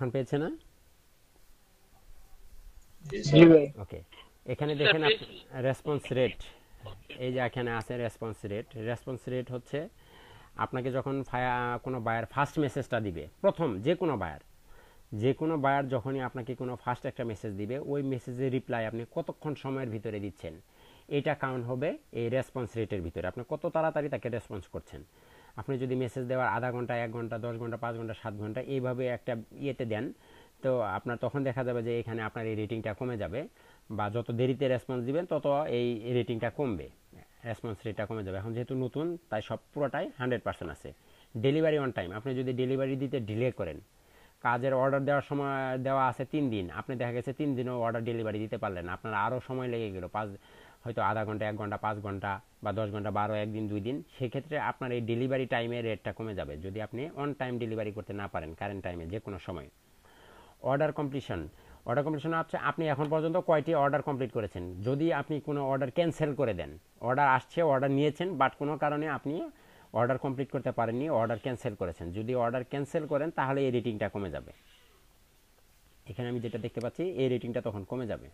এখন পেয়েছে না? জি জি স্যার। ভাই। ওকে, এখানে দেখেন রেসপন্স রেট, এই যে এখানে আছে রেসপন্স রেট। রেসপন্স রেট হচ্ছে আপনাকে যখন কোনো বায়ার ফার্স্ট মেসেজটা দিবে, প্রথম যে কোনো বায়ার যখনই আপনাকে কোনো ফার্স্ট একটা মেসেজ দিবে, ওই মেসেজের রিপ্লাই আপনি কতক্ষণ সময়ের ভিতরে দিচ্ছেন, এটা কাউন্ট হবে এই রেসপন্স রেটের ভিতরে। আপনি কত তাড়াতাড়ি তাকে রেসপন্স করছেন। আপনি যদি মেসেজ দেওয়ার আধা ঘন্টা, 1 ঘন্টা, 10 ঘন্টা, 5 ঘন্টা, 7 ঘন্টা এইভাবে একটা ইয়েতে দেন, তো আপনার তখন দেখা যাবে যে এখানে আপনার এই রেটিংটা কমে যাবে, বা যত দেরিতে রেসপন্স দিবেন তত এই রেটিংটা কমবে, রেসপন্স রেটটা কমে যাবে। এখন যেহেতু নতুন, তাই সব পুরোটাই 100% আছে। ডেলিভারি অন টাইম, আপনি যদি ডেলিভারি দিতে ডিলে করেন, কাজের অর্ডার দেওয়ার সময় দেওয়া আছে 3 দিন, আপনি দেখা গেছে 3 দিনও অর্ডার ডেলিভারি দিতে পারলেন, আপনার আরও সময় লেগে গেল, হয়তো আধা ঘন্টা, 1 ঘন্টা, 5 ঘন্টা, বা 10 ঘন্টা, বা আরও 1 দিন 2 দিন, সেক্ষেত্রে আপনার এই ডেলিভারি টাইমের রেটটা কমে যাবে যদি আপনি অন টাইম ডেলিভারি করতে না পারেন, কারেন্ট টাইমে যে কোনো সময়। অর্ডার কমপ্লিশন হচ্ছে আপনি এখন পর্যন্ত কয়টি অর্ডার কমপ্লিট করেছেন। যদি আপনি কোনো অর্ডার ক্যান্সেল করে দেন, অর্ডার আসছে, অর্ডার নিয়েছেন, বাট কোনো কারণে আপনি অর্ডার কমপ্লিট করতে পারেননি, অর্ডার ক্যান্সেল করেছেন, যদি অর্ডার ক্যান্সেল করেন তাহলে এই রেটিংটা কমে যাবে। এখানে আমি যেটা দেখতে পাচ্ছি, এই রেটিংটা তখন কমে যাবে।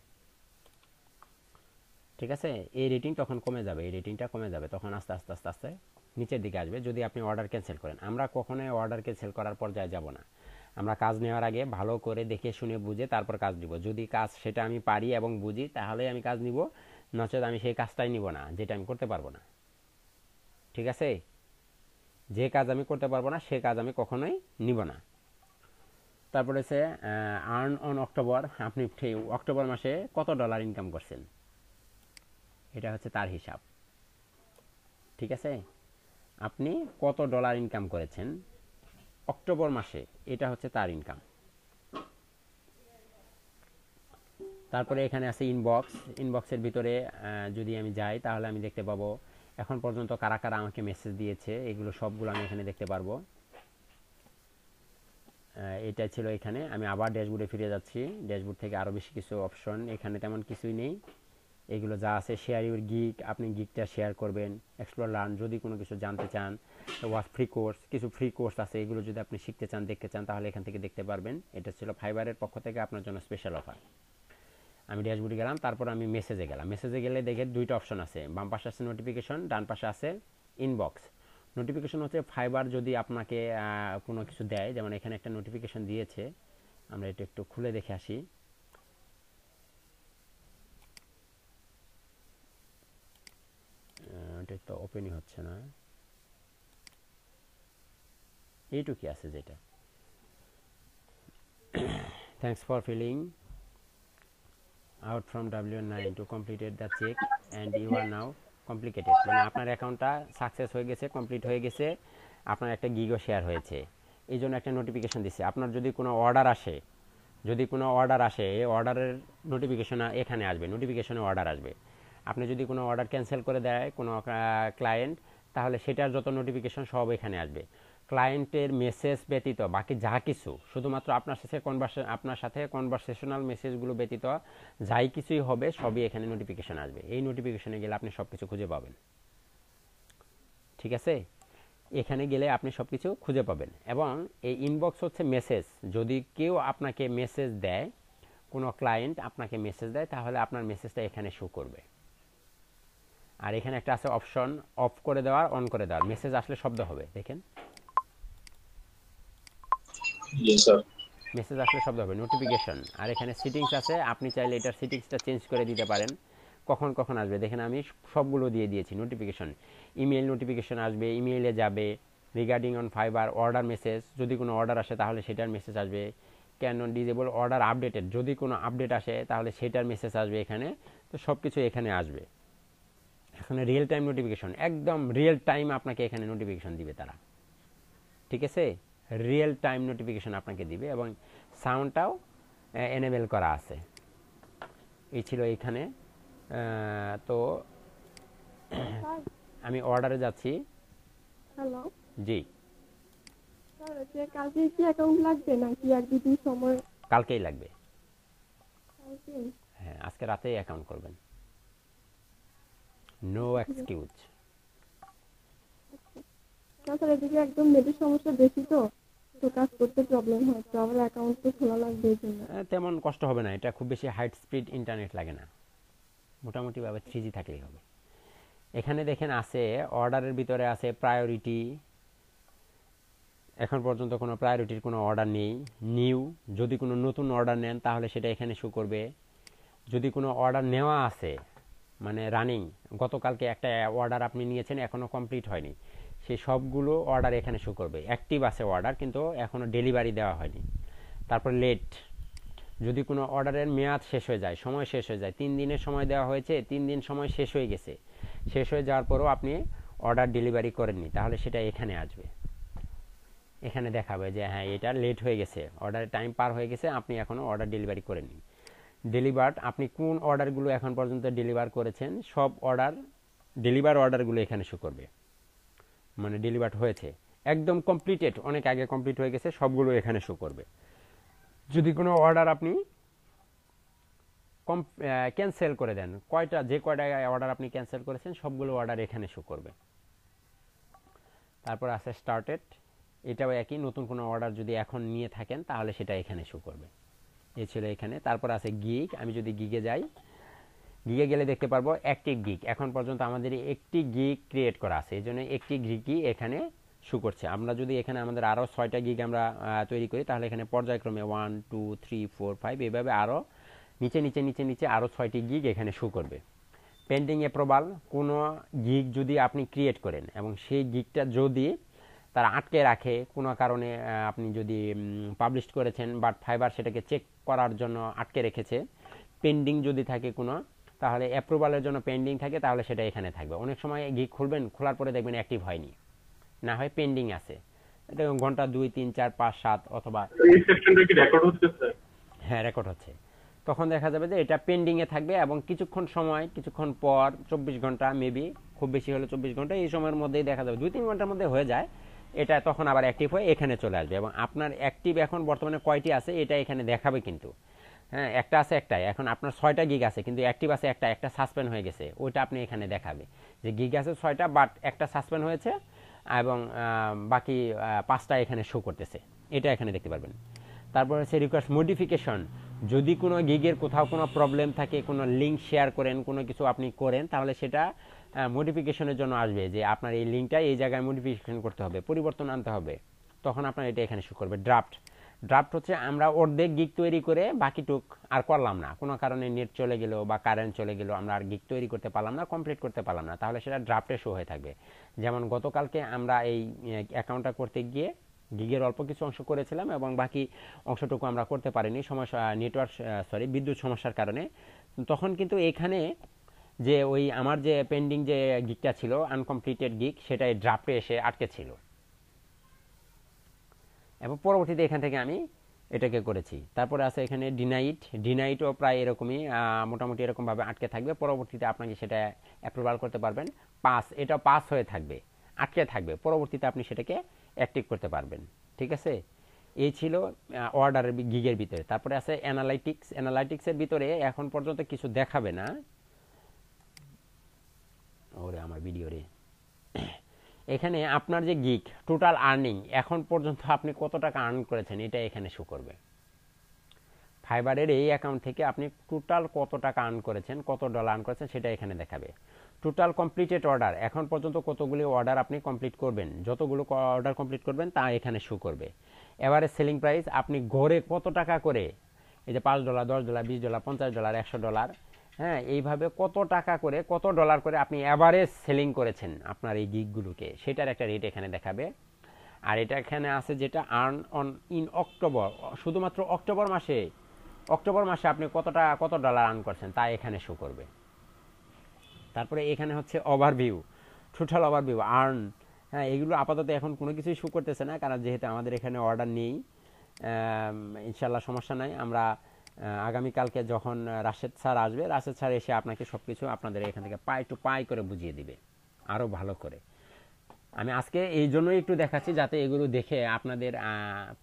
ঠিক আছে, এই রেটিং তখন কমে যাবে, এই রেটিংটা কমে যাবে, তখন আস্তে আস্তে আস্তে আস্তে নিচের দিকে আসবে যদি আপনি অর্ডার ক্যান্সেল করেন। আমরা কখনোই অর্ডার ক্যান্সেল করার পর্যায়ে যাব না। আমরা কাজ নেওয়ার আগে ভালো করে দেখে শুনে বুঝে তারপর কাজ নিব। যদি কাজ সেটা আমি পারি এবং বুঝি, তাহলে আমি কাজ নিব, নচেত আমি সেই কাজটাই নিব না যেটা আমি করতে পারবো না। ঠিক আছে, যে কাজ আমি করতে পারবো না সে কাজ আমি কখনোই নিব না। তারপরে হচ্ছে আর্ন অন অক্টোবর, আপনি অক্টোবর মাসে কত ডলার ইনকাম করছেন, এটা হচ্ছে তার হিসাব। ঠিক আছে, আপনি কত ডলার ইনকাম করেছেন অক্টোবর মাসে, এটা হচ্ছে তার ইনকাম। তারপরে এখানে আছে ইনবক্স। ইনবক্সের ভিতরে যদি আমি যাই, তাহলে আমি দেখতে পাবো এখন পর্যন্ত কারা কারা আমাকে মেসেজ দিয়েছে, এগুলো সবগুলো আমি এখানে দেখতে পারবো। এটা ছিল এখানে। আমি আবার ড্যাশবোর্ডে ফিরে যাচ্ছি। ড্যাশবোর্ড থেকে আরও বেশি কিছু অপশন, এখানে তেমন কিছুই নেই। এগুলো যা আছে, শেয়ার ইউর গিগ, আপনি গিগটা শেয়ার করবেন। এক্সপ্লোর লার্ন, যদি কোনো কিছু জানতে চান। ওয়াচ ফ্রি কোর্স, কিছু ফ্রি কোর্স আছে, এগুলো যদি আপনি শিখতে চান, দেখতে চান, তাহলে এখান থেকে দেখতে পারবেন। এটা ছিল ফাইবারের পক্ষ থেকে আপনার জন্য স্পেশাল অফার। আমি ড্যাশবোর্ডে গেলাম, তারপর আমি মেসেজে গেলাম। মেসেজে গেলে দেখে দুইটা অপশন আছে, বাম পাশে আছে নোটিফিকেশন, ডান পাশে আছে ইনবক্স। নোটিফিকেশন হচ্ছে ফাইবার যদি আপনাকে কোনো কিছু দেয়, যেমন এখানে একটা নোটিফিকেশন দিয়েছে, আমরা এটা একটু খুলে দেখে আসি। এটা তো ওপেনই হচ্ছে না, এইটুকু আছে যেটা, thanks for filling out from W9 to completed the check and you are now complicated, মানে আপনার অ্যাকাউন্টটা সাকসেস হয়ে গেছে, কমপ্লিট হয়ে গেছে, আপনার একটা গিগও শেয়ার হয়েছে, এই জন্য একটা নোটিফিকেশন দিচ্ছে। আপনার যদি কোনো অর্ডার আসে, এই অর্ডারের নোটিফিকেশন এখানে আসবে, নোটিফিকেশনে অর্ডার আসবে। আপনি যদি কোনো অর্ডার ক্যান্সেল করে দেয় কোনো ক্লায়েন্ট, তাহলে সেটার যত নোটিফিকেশন সব এখানে আসবে। ক্লায়েন্টের মেসেজ ব্যতীত বাকি যা কিছু, শুধুমাত্র আপনার সাথে কনভারসেশনাল মেসেজগুলো ব্যতীত যাই কিছুই হবে, সবই এখানে নোটিফিকেশন আসবে। এই নোটিফিকেশনে গেলে আপনি সব কিছু খুঁজে পাবেন। ঠিক আছে, এখানে গেলে আপনি সব কিছু খুঁজে পাবেন। এবং এই ইনবক্স হচ্ছে মেসেজ, যদি কেউ আপনাকে মেসেজ দেয়, কোনো ক্লায়েন্ট আপনাকে মেসেজ দেয়, তাহলে আপনার মেসেজটা এখানে শো করবে। আর এখানে একটা আছে অপশন অফ করে দেওয়ার, অন করে দেওয়ার, মেসেজ আসলে শব্দ হবে, দেখেন জি স্যার। মেসেজ আসলে শব্দ হবে, নোটিফিকেশন। আর এখানে সিটিংস আছে, আপনি চাইলে এটার সিটিংসটা চেঞ্জ করে দিতে পারেন, কখন কখন আসবে। দেখেন আমি সবগুলো দিয়ে দিয়েছি নোটিফিকেশন। ইমেল নোটিফিকেশন আসবে, ইমেইলে যাবে। Regarding on fibre order message, যদি কোনো অর্ডার আসে তাহলে সেটার মেসেজ আসবে। ক্যান ডিজেবল অর্ডার আপডেটেড, যদি কোনো আপডেট আসে তাহলে সেটার মেসেজ আসবে এখানে। তো সব কিছু এখানে আসবে। এখানে রিয়েল টাইম নোটিফিকেশন, একদম রিয়েল টাইম আপনাকে এখানে নোটিফিকেশন দিবে তারা। ঠিক আছে, রিয়েল টাইম নোটিফিকেশন আপনাকে দিবে, এবং সাউন্ডটাও এনেবেল করা আছে। এই ছিল এইখানে। তো স্যার। আমি অর্ডারে যাচ্ছি। হ্যালো জি, স্যার, হচ্ছে কালকে কি অ্যাকাউন্ট লাগবে নাকি আর দুদিন সময়? কালকেই লাগবে। কালকে? হ্যাঁ, আজকে রাতেই অ্যাকাউন্ট করবেন, নো ঠিক আছে। এক্সকিউজ। তাছাড়া এদিকে একদম নেটের সমস্যা বেশি তো, তো কাজ করতে প্রবলেম হয়, তো আমার অ্যাকাউন্ট তো খোলা লাগবে এই জন্য। তেমন কষ্ট হবে না, এটা খুব বেশি হাই স্পিড ইন্টারনেট লাগে না, মোটামুটিভাবে 3G থাকলেই হবে। এখানে দেখেন আছে অর্ডারের ভিতরে আছে প্রায়োরিটি, এখন পর্যন্ত কোনো প্রায়োরিটির কোনো অর্ডার নেই। নিউ, যদি কোনো নতুন অর্ডার নেন তাহলে সেটা এখানে শো করবে। যদি কোনো অর্ডার নেওয়া আছে মানে রানিং, গতকালকে একটা অর্ডার আপনি নিয়েছেন এখনও কমপ্লিট হয়নি, সেই সবগুলো অর্ডার এখানে শো করবে। অ্যাক্টিভ আছে অর্ডার কিন্তু এখনও ডেলিভারি দেওয়া হয়নি। তারপর লেট, যদি কোনো অর্ডারের মেয়াদ শেষ হয়ে যায়, সময় শেষ হয়ে যায়, 3 দিনের সময় দেওয়া হয়েছে, 3 দিন সময় শেষ হয়ে গেছে, শেষ হয়ে যাওয়ার পরেও আপনি অর্ডার ডেলিভারি করেননি, তাহলে সেটা এখানে আসবে। এখানে দেখাবে যে হ্যাঁ এটা লেট হয়ে গেছে, অর্ডারের টাইম পার হয়ে গেছে, আপনি এখনও অর্ডার ডেলিভারি করেননি। ডেলিভার্ড, আপনি কোন অর্ডারগুলো এখন পর্যন্ত ডেলিভার করেছেন সব অর্ডার, ডেলিভার অর্ডারগুলো এখানে শো করবে, মানে ডেলিভার্ড হয়েছে, একদম কমপ্লিটেড, অনেক আগে কমপ্লিট হয়ে গেছে, সবগুলো এখানে শো করবে। যদি কোনো অর্ডার আপনি ক্যান্সেল করে দেন, যে কয়টা অর্ডার আপনি ক্যান্সেল করেছেন সবগুলো অর্ডার এখানে শো করবে। তারপর আছে স্টার্টেড, এটাও একই, নতুন কোনো অর্ডার যদি এখন নিয়ে থাকেন তাহলে সেটা এখানে শো করবে। এই ছিল এখানে। তারপর আছে গিগ, আমি যদি গিগে যাই, গিগে গেলে দেখতে পারবো একটি গিগ, এখন পর্যন্ত আমাদের একটি গিগ ক্রিয়েট করা আছে, এই জন্য একটি গিগই এখানে শো করছে। আমরা যদি এখানে আমাদের আরও 6টা গিগ আমরা তৈরি করি তাহলে এখানে পর্যায়ক্রমে 1 2 3 4 5 এইভাবে আরও নিচে নিচে নিচে নিচে আরও 6টি গিগ এখানে শো করবে। পেন্ডিং অ্যাপ্রুভাল, কোনো গিগ যদি আপনি ক্রিয়েট করেন এবং সেই গিগটা যদি তারা আটকে রাখে কোনো কারণে, আপনি যদি পাবলিশ করেছেন বাট ফাইবার সেটাকে চেক করার জন্য আটকে রেখেছে, পেন্ডিং যদি থাকে কোনো, তাহলে অ্যাপ্রুভালের জন্য পেন্ডিং থাকে তাহলে সেটা এখানে থাকবে। অনেক সময় গিগ খুলবেন, খোলার পরে দেখবেন অ্যাক্টিভ হয়নি, না হয় পেন্ডিং আছে, এটা ঘন্টা 2 3 4 5 7 অথবা এই সেকশনটা কি রেকর্ড হচ্ছে স্যার? হ্যাঁ রেকর্ড হচ্ছে, তখন দেখা যাবে যে এটা পেন্ডিংয়ে থাকবে এবং কিছুক্ষণ পর 24 ঘন্টা মেবি, খুব বেশি হলে 24 ঘন্টা, এই সময়ের মধ্যেই দেখা যাবে 2-3 ঘন্টার মধ্যে হয়ে যায়, এটা তখন আবার অ্যাক্টিভ হয়ে এখানে চলে আসবে। এবং আপনার অ্যাক্টিভ এখন বর্তমানে কয়টি আছে এটা এখানে দেখাবে কিন্তু, হ্যাঁ একটা আছে একটাই, এখন আপনার 6টা গিগ আছে কিন্তু অ্যাক্টিভ আছে একটা সাসপেন্ড হয়ে গেছে, ওইটা আপনি এখানে দেখাবে যে গিগ আছে 6টা বাট একটা সাসপেন্ড হয়েছে এবং বাকি 5টা এখানে শো করতেছে, এটা এখানে দেখতে পারবেন। তারপর হচ্ছে রিকোয়েস্ট মডিফিকেশন, যদি কোনো গিগের কোথাও কোনো প্রবলেম থাকে, কোনো লিঙ্ক শেয়ার করেন, কোনো কিছু আপনি করেন, তাহলে সেটা মডিফিকেশনের জন্য আসবে যে আপনার এই লিঙ্কটা এই জায়গায় মডিফিকেশন করতে হবে, পরিবর্তন আনতে হবে, তখন আপনার এটা এখানে শো করবে। ড্রাফট হচ্ছে আমরা অর্ধেক গিগ তৈরি করে বাকিটুক আর করলাম না, কোনো কারণে নেট চলে গেল বা কারেন্ট চলে গেল, আমরা আর গিগ তৈরি করতে পারলাম না, কমপ্লিট করতে পারলাম না, তাহলে সেটা ড্রাফটে শো হয়ে থাকবে। যেমন গতকালকে আমরা এই অ্যাকাউন্টটা করতে গিয়ে গিগের অল্প কিছু অংশ করেছিলাম এবং বাকি অংশটুকু আমরা করতে পারিনি, সমস্যা বিদ্যুৎ সমস্যার কারণে। তখন কিন্তু এখানে যে ওই আমার যে পেন্ডিং যে গিগটা ছিল আনকমপ্লিটেড গিগ, সেটা ড্রাফটে এসে আটকে ছিল এবং পরবর্তীতে এখান থেকে আমি এটাকে করেছি। তারপরে আছে এখানে ডিনাইটও প্রায় এরকমই, মোটামুটি এরকমভাবে আটকে থাকবে, পরবর্তীতে আপনাকে সেটা অ্যাপ্রুভাল করতে পারবেন। এটা পাস হয়ে থাকবে, আটকে থাকবে, পরবর্তীতে আপনি সেটাকে অ্যাক্টিভ করতে পারবেন। ঠিক আছে, এই ছিল অর্ডারের গিগের ভিতরে। তারপরে আছে অ্যানালাইটিক্সের ভিতরে এখন পর্যন্ত কিছু দেখাবে না, ওরে আমার ভিডিও রে, এখানে আপনার যে গিগ টোটাল আর্নিং এখন পর্যন্ত আপনি কত টাকা আর্ন করেছেন এটা এখানে শো করবে। ফাইবারের এই অ্যাকাউন্ট থেকে আপনি টোটাল কত টাকা আর্ন করেছেন, কত ডলার আর্ন করেছেন সেটা এখানে দেখাবে। টোটাল কমপ্লিটেড অর্ডার, এখন পর্যন্ত কতগুলি অর্ডার আপনি কমপ্লিট করবেন, যতগুলো অর্ডার কমপ্লিট করবেন তা এখানে শো করবে। এভারেজ সেলিং প্রাইস, আপনি গড়ে কত টাকা করে, এই যে $5 $10 $20 $50 $100, হ্যাঁ এইভাবে কত টাকা করে কত ডলার করে আপনি অ্যাভারেজ সেলিং করেছেন আপনার এই গিগগুলোকে, সেটার একটা রেট এখানে দেখাবে। আর এটা এখানে আছে যেটা আর্ন অন ইন অক্টোবর, শুধুমাত্র অক্টোবর মাসে আপনি কত ডলার আর্ন করছেন তা এখানে শো করবে। তারপরে এখানে হচ্ছে ওভারভিউ, টোটাল ওভারভিউ আর্ন, হ্যাঁ এগুলো আপাতত এখন কোনো কিছুই শো করতেছে না, কারণ যেহেতু আমাদের এখানে অর্ডার নেই। ইনশাল্লাহ সমস্যা নাই, আমরা আগামীকালকে যখন রাশেদ স্যার আসবে, রাশেদ স্যার এসে আপনাকে সব কিছু আপনাদের এখান থেকে পাই টু পাই করে বুঝিয়ে দিবে আরও ভালো করে। আমি আজকে এই জন্যই একটু দেখাচ্ছি যাতে এগুলো দেখে আপনাদের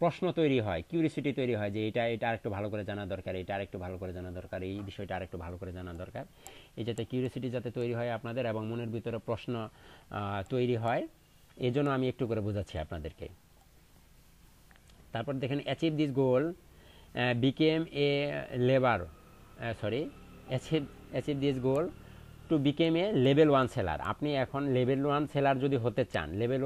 প্রশ্ন তৈরি হয়, কিউরিসিটি তৈরি হয় যে এটা আরেকটু ভালো করে জানা দরকার, এটা আরেকটু ভালো করে জানা দরকার, এই বিষয়টা আরেকটু ভালো করে জানা দরকার, এই যাতে কিউরিসিটি যাতে তৈরি হয় আপনাদের এবং মনের ভিতরে প্রশ্ন তৈরি হয়, এই জন্য আমি একটু করে বোঝাচ্ছি আপনাদেরকে। তারপর দেখেন achieve this goal became a labour achieve this goal to become a level 1 seller. আপনি এখন লেভেল 1 সেলার যদি হতে চান, লেভেল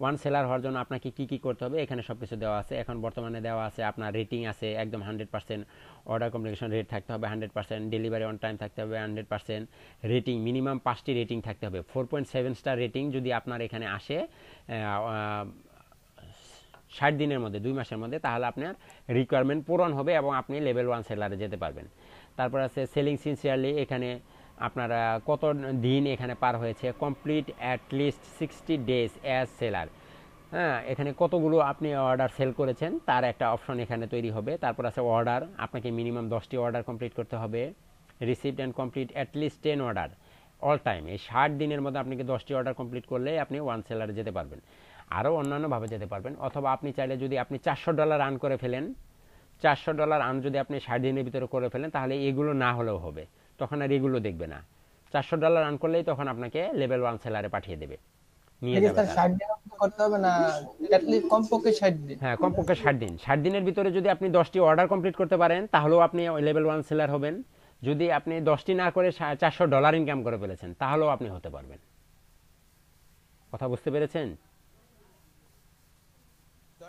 1 সেলার হওয়ার জন্য আপনাকে কি কি করতে হবে এখানে সব কিছু দেওয়া আছে। এখন বর্তমানে দেওয়া আছে আপনার রেটিং আছে একদম 100%, অর্ডার কমপ্লিকেশন রেট থাকতে হবে 100%, ডেলিভারি অন টাইম থাকতে হবে 100%, রেটিং মিনিমাম 5টি রেটিং থাকতে হবে। 4.7 স্টার রেটিং যদি আপনার এখানে আসে 60 দিনের মধ্যে, 2 মাসের মধ্যে, তাহলে আপনার রিকোয়ারমেন্ট পূরণ হবে এবং আপনি লেভেল 1 সেলারে যেতে পারবেন। তারপর আছে সেলিং সিনসিয়ারলি, এখানে আপনারা কত দিন এখানে পার হয়েছে, complete at least 60 days as seller. হ্যাঁ, এখানে কতগুলো আপনি অর্ডার সেল করেছেন তার একটা অপশন এখানে তৈরি হবে। তারপর আছে অর্ডার, আপনাকে মিনিমাম 10টি অর্ডার কমপ্লিট করতে হবে। Received and complete at least 10 order all time. এই 60 দিনের মধ্যে আপনাকে 10টি অর্ডার কমপ্লিট করলে আপনি 1 সেলারে যেতে পারবেন। আরও অন্যান্যভাবে যেতে পারবেন, অথবা আপনি চাইলে যদি আপনি $400 আর্ন করে ফেলেন, $400 আর্ন যদি আপনি 60 দিনের ভিতরে করে ফেলেন, তাহলে এগুলো না হলেও হবে, তখন আর এগুলো দেখবে না। $400 আর্ন করলেই তখন আপনাকে লেভেল 1 সেলারে পাঠিয়ে দেবে, নিয়ে যাবে। 60 দিন করতে হবে না, অ্যাটলিস্ট কমপক্ষে 60 দিন? হ্যাঁ, কমপক্ষে 60 দিন। 60 দিনের ভিতরে যদি আপনি 10টি অর্ডার কমপ্লিট করতে পারেন তাহলেও আপনি লেভেল 1 সেলার হবেন। যদি আপনি 10টি না করে $400 ইনকাম করে ফেলেছেন তাহলেও আপনি হতে পারবেন। কথা বুঝতে পেরেছেন?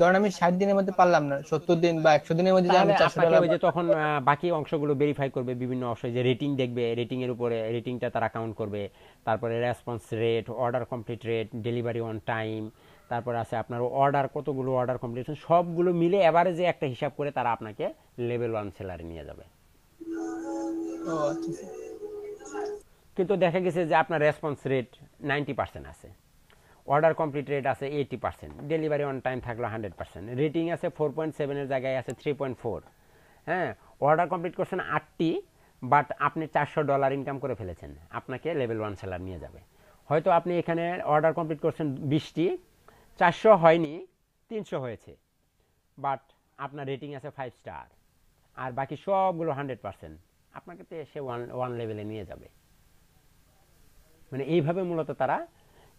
ধরেন আমি 60 দিনের মধ্যে পারলাম না, 70 দিন বা 100 দিনের মধ্যে যদি আমি তাহলে আপনাকে $400 ওই যে তখন বাকি অংশগুলো ভেরিফাই করবে, বিভিন্ন অংশে যে রেটিং দেখবে, রেটিং এর উপরে রেটিংটা তারা কাউন্ট করবে। তারপরে response rate, order complete rate, delivery on time, তারপরে আছে আপনার অর্ডার, কতগুলো অর্ডার কমপ্লিট, সবগুলো মিলে এভারেজে একটা হিসাব করে তারা আপনাকে লেভেল 1 সেলারে নিয়ে যাবে। ও আচ্ছা। কিন্তু দেখা গেছে যে আপনার রেসপন্স রেট 90% আছে, অর্ডার কমপ্লিট রেট আছে 80%, ডেলিভারি অন টাইম থাকলো 100%, রেটিং আছে 4.7 এর জায়গায় আছে 3.4। হ্যাঁ, অর্ডার কমপ্লিট করছেন 8টি, বাট আপনি $400 ইনকাম করে ফেলেছেন, আপনাকে লেভেল 1 সেলার নিয়ে যাবে। হয়তো আপনি এখানে অর্ডার কমপ্লিট করছেন 20টি, 400 হয়নি, 300 হয়েছে, বাট আপনার রেটিং আছে 5 স্টার, আর বাকি সবগুলো 100%, আপনাকে তো সে ওয়ান লেভেলে নিয়ে যাবে। মানে এইভাবে মূলত তারা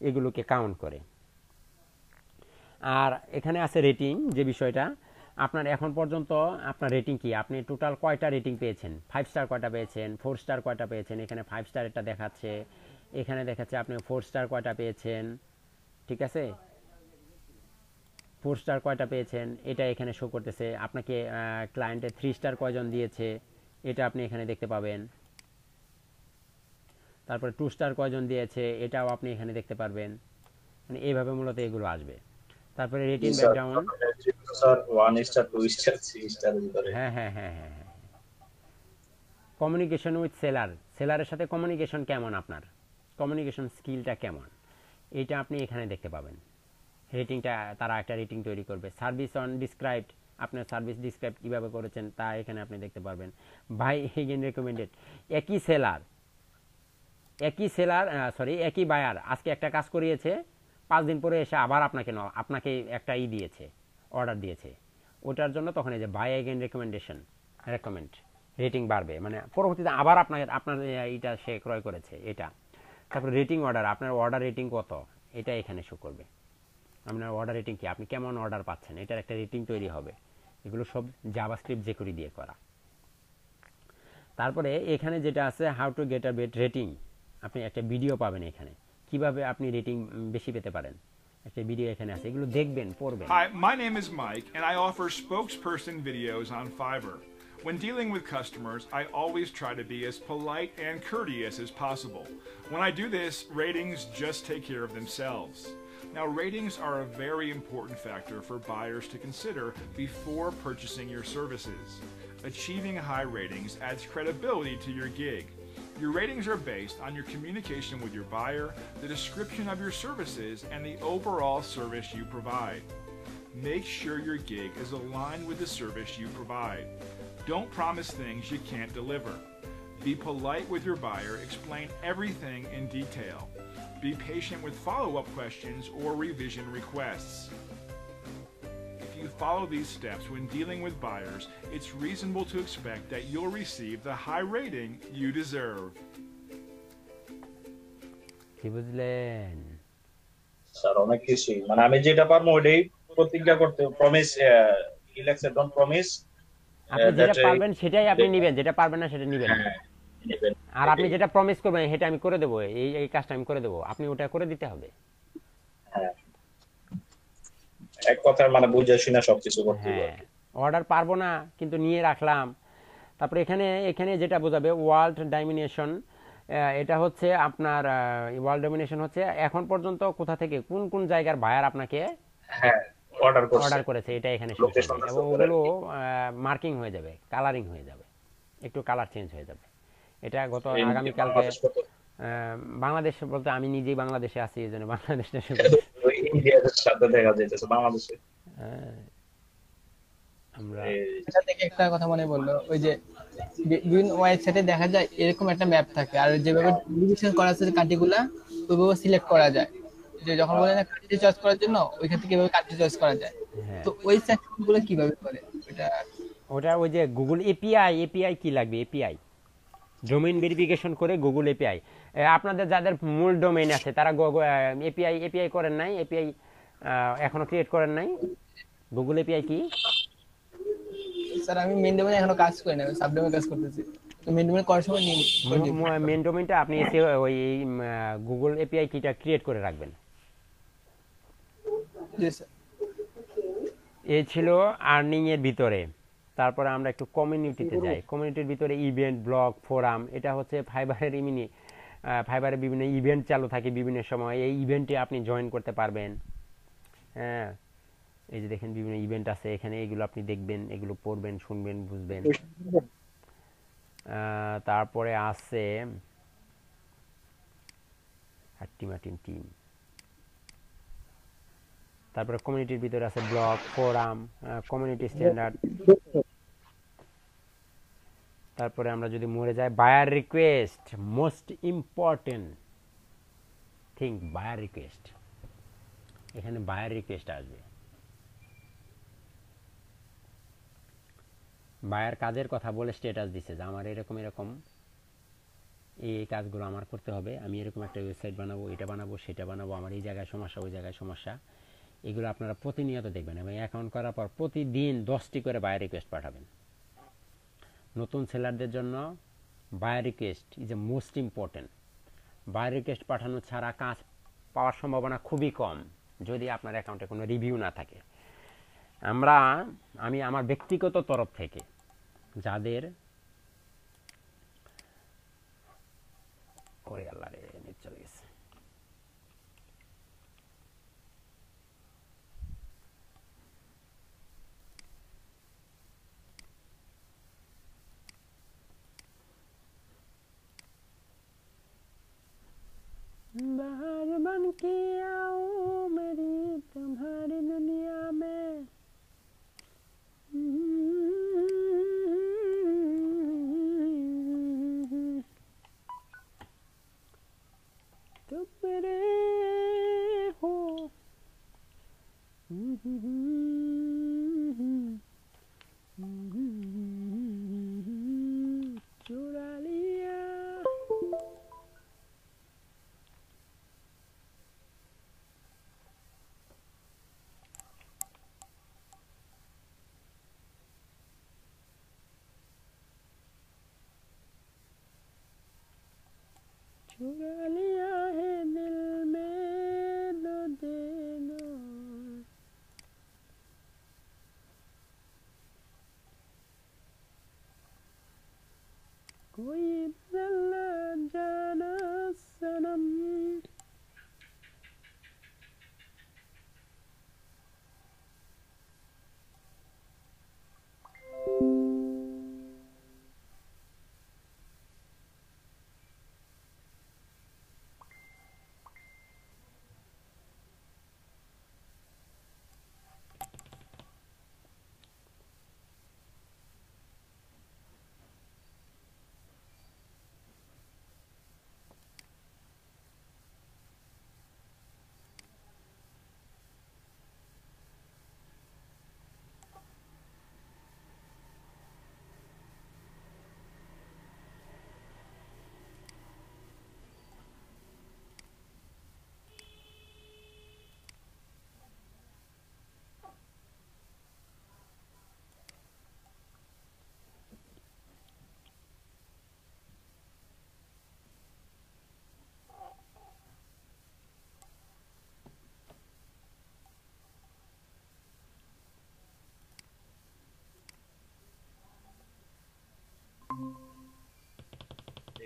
এগুলোকে কাউন্ট করে। আর এখানে আছে রেটিং, যে বিষয়টা আপনার এখন পর্যন্ত আপনার রেটিং কি, আপনি টোটাল কয়টা রেটিং পেয়েছেন, 5 স্টার কয়টা পেয়েছেন, 4 স্টার কয়টা পেয়েছেন। এখানে 5 স্টার এটা দেখাচ্ছে, এখানে দেখাচ্ছে আপনি 4 স্টার কয়টা পেয়েছেন, ঠিক আছে, 4 স্টার কয়টা পেয়েছেন এটা এখানে শো করতেছে। আপনাকে ক্লায়েন্টে 3 স্টার কয়জন দিয়েছে এটা আপনি এখানে দেখতে পাবেন। তারপরে 2 স্টার কয়জন দিয়েছে এটাও আপনি এখানে দেখতে পারবেন। মানে এইভাবে মূলত এগুলো আসবে। তারপরে rating background, sir 1 star 2 star 3 star ভিতরে। হ্যাঁ, কমিউনিকেশন উইথ সেলার, সেলারের সাথে কমিউনিকেশন কেমন, আপনার কমিউনিকেশন স্কিলটা কেমন, এটা আপনি এখানে দেখতে পাবেন। রেটিংটা, তারা একটা রেটিং তৈরি করবে। সার্ভিস অন ডিসক্রাইবড, আপনার সার্ভিস ডিসক্রাইব কীভাবে করেছেন তা এখানে আপনি দেখতে পারবেন। বাই এগেন রেকমেন্ডেড, একই একই বায়ার আজকে একটা কাজ করিয়েছে, 5 দিন পরে এসে আবার আপনাকে একটা দিয়েছে, অর্ডার দিয়েছে, ওটার জন্য তখন এই যে বাই এগেন রেকমেন্ড রেটিং বাড়বে, মানে পরবর্তীতে আবার আপনার এইটা সে ক্রয় করেছে এটা। তারপর রেটিং অর্ডার, আপনার অর্ডার রেটিং কত এটা এখানে শো করবে। আপনার অর্ডার রেটিং কি, আপনি কেমন অর্ডার পাচ্ছেন, এটার একটা রেটিং তৈরি হবে। এগুলো সব জাভাস্ক্রিপ্ট jQuery দিয়ে করা। তারপরে এখানে যেটা আছে how to get a bet rating, আপনি একটা ভিডিও পাবেন এখানে কিভাবে আপনি রেটিং বেশি পেতে পারেন, একটা ভিডিও এখানে আছে, এগুলো দেখবেন, পড়বেন। Hi, my name is Mike, and I offer spokesperson videos on Fiverr. When dealing with customers, I always try to be as polite and courteous as possible. When I do this, ratings just take care of themselves. Now, ratings are a very important factor for buyers to consider before purchasing your services. Achieving high ratings adds credibility to your gig. Your ratings are based on your communication with your buyer, the description of your services, and the overall service you provide. Make sure your gig is aligned with the service you provide. Don't promise things you can't deliver. Be polite with your buyer, explain everything in detail. Be patient with follow-up questions or revision requests. If you follow these steps when dealing with buyers, it's reasonable to expect that you'll receive the high rating you deserve. কি বুঝলেন? Sir অনেক কিছুই, মানে আমি যেটা পারবো ওটাই প্রতিজ্ঞা করতে প্রমিস হি লেখছে ডোন্ট প্রমিস আপনি যেটা দ্যাট পারবেন সেটাই আপনি নেবেন, যেটা পারবেন না সেটা নেবেন না। নেবেন। আর আপনি যেটা প্রমিস করবেন সেটা আমি করে দেবো, এই কাজটা আমি করে দেবো, আপনি ওটা করে দিতে হবে। হ্যাঁ, এক কথার মানে বুঝে শুনে সবকিছু করতে হবে। হ্যাঁ, অর্ডার পারবো না কিন্তু নিয়ে রাখলাম। তারপরে এখানে এখানে যেটা বোঝাবে ওয়ার্ল্ড ডাইমিনেশন, এটা হচ্ছে আপনার ওয়ার্ল্ড ডমিনেশন হচ্ছে এখন পর্যন্ত কোথা থেকে কোন কোন জায়গার বায়ার আপনাকে হ্যাঁ, অর্ডার করছে, অর্ডার করেছে, এটা এখানে শো লোকেশন করবে আছে এবং ওদের। ওগুলো মার্কিং হয়ে যাবে, কালারিং হয়ে যাবে, একটু কালার চেঞ্জ হয়ে যাবে। এটা গত আগামীকালকে বাংলাদেশ কত বাংলাদেশ বলতে আমি নিজেই বাংলাদেশে আছি, এই জন্য বাংলাদেশটা ওই ইন্ডিয়ার সাথে দেখা যাইতেছে বাংলাদেশে। আমরা এটা থেকে একটা কথা মনে পড়লো, ওই যে বিভিন্ন ওয়েবসাইটে দেখা যায় এরকম একটা ম্যাপ থাকে, আর যেভাবে ডিভিশন করা আছে কান্ট্রিগুলা ওইভাবে সিলেক্ট করা যায়, যে যখন বলে না কান্ট্রি চয়েস করার জন্য ওইখান থেকে এভাবে কান্ট্রি চয়েস করা যায়। হ্যাঁ, তো ওই সেকশন গুলো কিভাবে করে এটা? ওটা ওই যে গুগল এপিআই, এপিআই কি লাগবে, এপিআই ডোমেইন ভেরিফিকেশন করে গুগল এপিআই। আপনাদের যাদের মূল ডোমেইন আছে তারা এপিআই এপিআই করেন নাই, এপিআই এখনো ক্রিয়েট করেন নাই। গুগল এপিআই কি? স্যার আমি মেইন ডোমেইনে এখনো কাজ করি না, সাব ডোমেইনে কাজ করতেছি। তো মেইন ডোমেইন করার সময় নিয়ে করে নিব। মেন ডোমেইনটা আপনি এসে ওই গুগল এপিআই কিটা ক্রিয়েট করে রাখবেন। জি স্যার। এই ছিল আর্নিং এর ভিতরে। তারপরে আমরা একটু কমিউনিটিতে যাই। কমিউনিটির ভিতরে ইভেন্ট, ব্লগ, ফোরাম, এটা হচ্ছে ফাইবারের ফাইবারে বিভিন্ন ইভেন্ট চালু থাকে বিভিন্ন সময়, এই ইভেন্টে আপনি জয়েন করতে পারবেন। হ্যাঁ, এই যে দেখেন বিভিন্ন ইভেন্ট আছে এখানে, এগুলো আপনি দেখবেন, এগুলো পড়বেন, শুনবেন, বুঝবেন। তারপরে আছে টিম। তারপরে কমিউনিটির ভিতরে আছে ব্লগ, ফোরাম, কমিউনিটি স্ট্যান্ডার্ড। তারপরে আমরা যদি মরে যাই, buyer request, most important thing, buyer request. এখানে বায়ার রিকোয়েস্ট আসবে। বায়ার কাজের কথা বলে স্ট্যাটাস দিছে যে আমার এরকম এরকম এই কাজগুলো আমার করতে হবে, আমি এরকম একটা ওয়েবসাইট বানাবো, এটা বানাবো, সেটা বানাবো, আমার এই জায়গায় সমস্যা, ওই জায়গায় সমস্যা। এগুলো আপনারা প্রতিনিয়ত দেখবেন এবং অ্যাকাউন্ট করার পর প্রতিদিন 10টি করে বায়ার রিকোয়েস্ট পাঠাবেন। নতুন সেলারদের জন্য buyer request is a most important. Buyer request পাঠানো ছাড়া কাজ পাওয়ার সম্ভাবনা খুবই কম যদি আপনার অ্যাকাউন্টে কোনো রিভিউ না থাকে। আমি আমার ব্যক্তিগত তরফ থেকে যাদের ওরে আল্লাহ রে, নেট চলে গেছে। बाहर बन के आओ मेरी तुम्हारी दुनिया में, तुम मेरे हो, चुरा लिया। चुरा लिया है दिल में न देना, कोई बदल न जाना सनम।